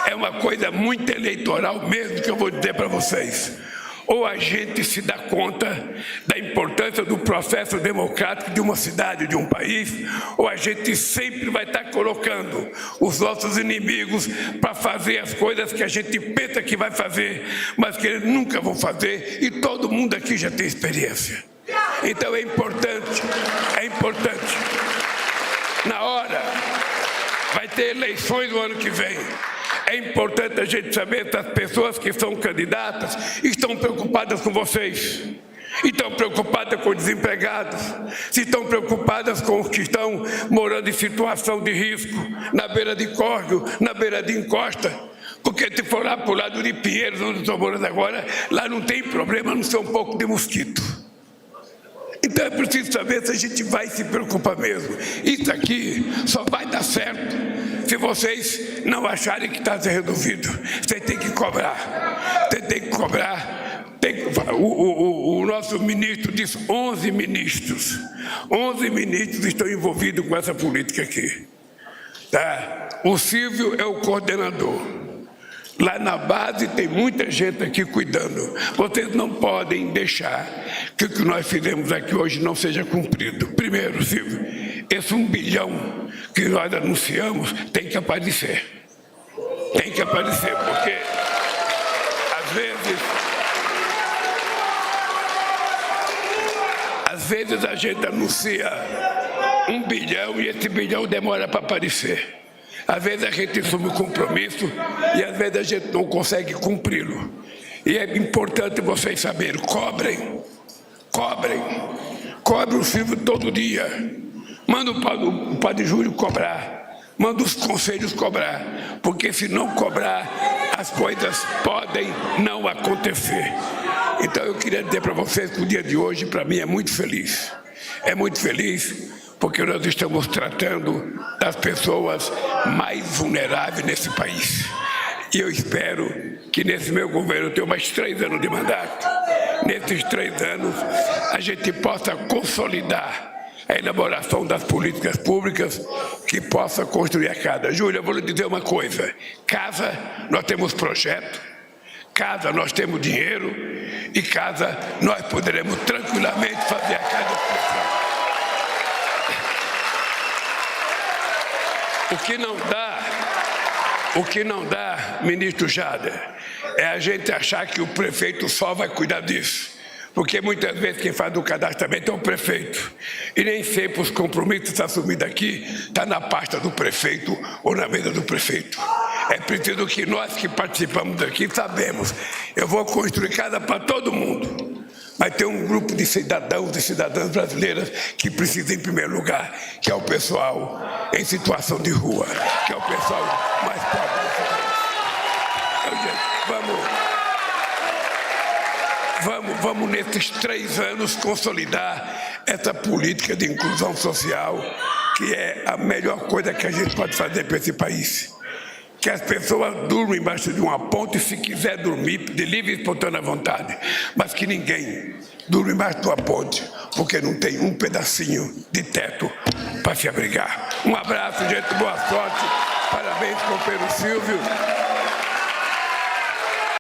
é uma coisa muito eleitoral mesmo que eu vou dizer para vocês. Ou a gente se dá conta da importância do processo democrático de uma cidade, de um país, ou a gente sempre vai estar colocando os nossos inimigos para fazer as coisas que a gente pensa que vai fazer, mas que eles nunca vão fazer, e todo mundo aqui já tem experiência. Então é importante, na hora, vai ter eleições no ano que vem. É importante a gente saber se as pessoas que são candidatas estão preocupadas com vocês, estão preocupadas com os desempregados, se estão preocupadas com os que estão morando em situação de risco, na beira de córrego, na beira de encosta. Porque se for lá para o lado de Pinheiros, onde estou morando agora, lá não tem problema, a não ser um pouco de mosquito. Então é preciso saber se a gente vai se preocupar mesmo. Isso aqui só vai dar certo se vocês não acharem que está resolvido. Você tem que cobrar. Você tem que cobrar. O nosso ministro disse 11 ministros. 11 ministros estão envolvidos com essa política aqui. Tá? O Silvio é o coordenador. Lá na base tem muita gente aqui cuidando. Vocês não podem deixar que o que nós fizemos aqui hoje não seja cumprido. Primeiro, Silvio, esse 1 bilhão que nós anunciamos tem que aparecer. Tem que aparecer, porque às vezes a gente anuncia 1 bilhão e esse bilhão demora para aparecer. Às vezes a gente assume o compromisso e às vezes a gente não consegue cumpri-lo. E é importante vocês saberem, cobrem o Silvio todo dia. Manda o Padre Júlio cobrar, manda os conselhos cobrar, porque se não cobrar, as coisas podem não acontecer. Então eu queria dizer para vocês que o dia de hoje, para mim, é muito feliz. É muito feliz porque nós estamos tratando das pessoas mais vulneráveis nesse país. E eu espero que nesse meu governo, eu tenho mais 3 anos de mandato, nesses 3 anos a gente possa consolidar a elaboração das políticas públicas que possa construir a casa. Júlia, eu vou lhe dizer uma coisa, casa nós temos projeto, casa nós temos dinheiro e casa nós poderemos tranquilamente fazer a casa funcionar. O que não dá, ministro Jader, é a gente achar que o prefeito só vai cuidar disso. Porque muitas vezes quem faz o cadastramento é o prefeito. E nem sempre os compromissos assumidos aqui estão na pasta do prefeito ou na mesa do prefeito. É preciso que nós que participamos daqui sabemos. Eu vou construir casa para todo mundo. Mas tem um grupo de cidadãos e cidadãs brasileiras que precisa, em primeiro lugar, que é o pessoal em situação de rua, que é o pessoal mais pobre desse país. Vamos nesses 3 anos consolidar essa política de inclusão social, que é a melhor coisa que a gente pode fazer para esse país. Que as pessoas durmam embaixo de uma ponte, se quiser dormir, de livre e espontânea vontade. Mas que ninguém durma embaixo de uma ponte, porque não tem um pedacinho de teto para se abrigar. Um abraço, gente, boa sorte. Parabéns, companheiro Silvio.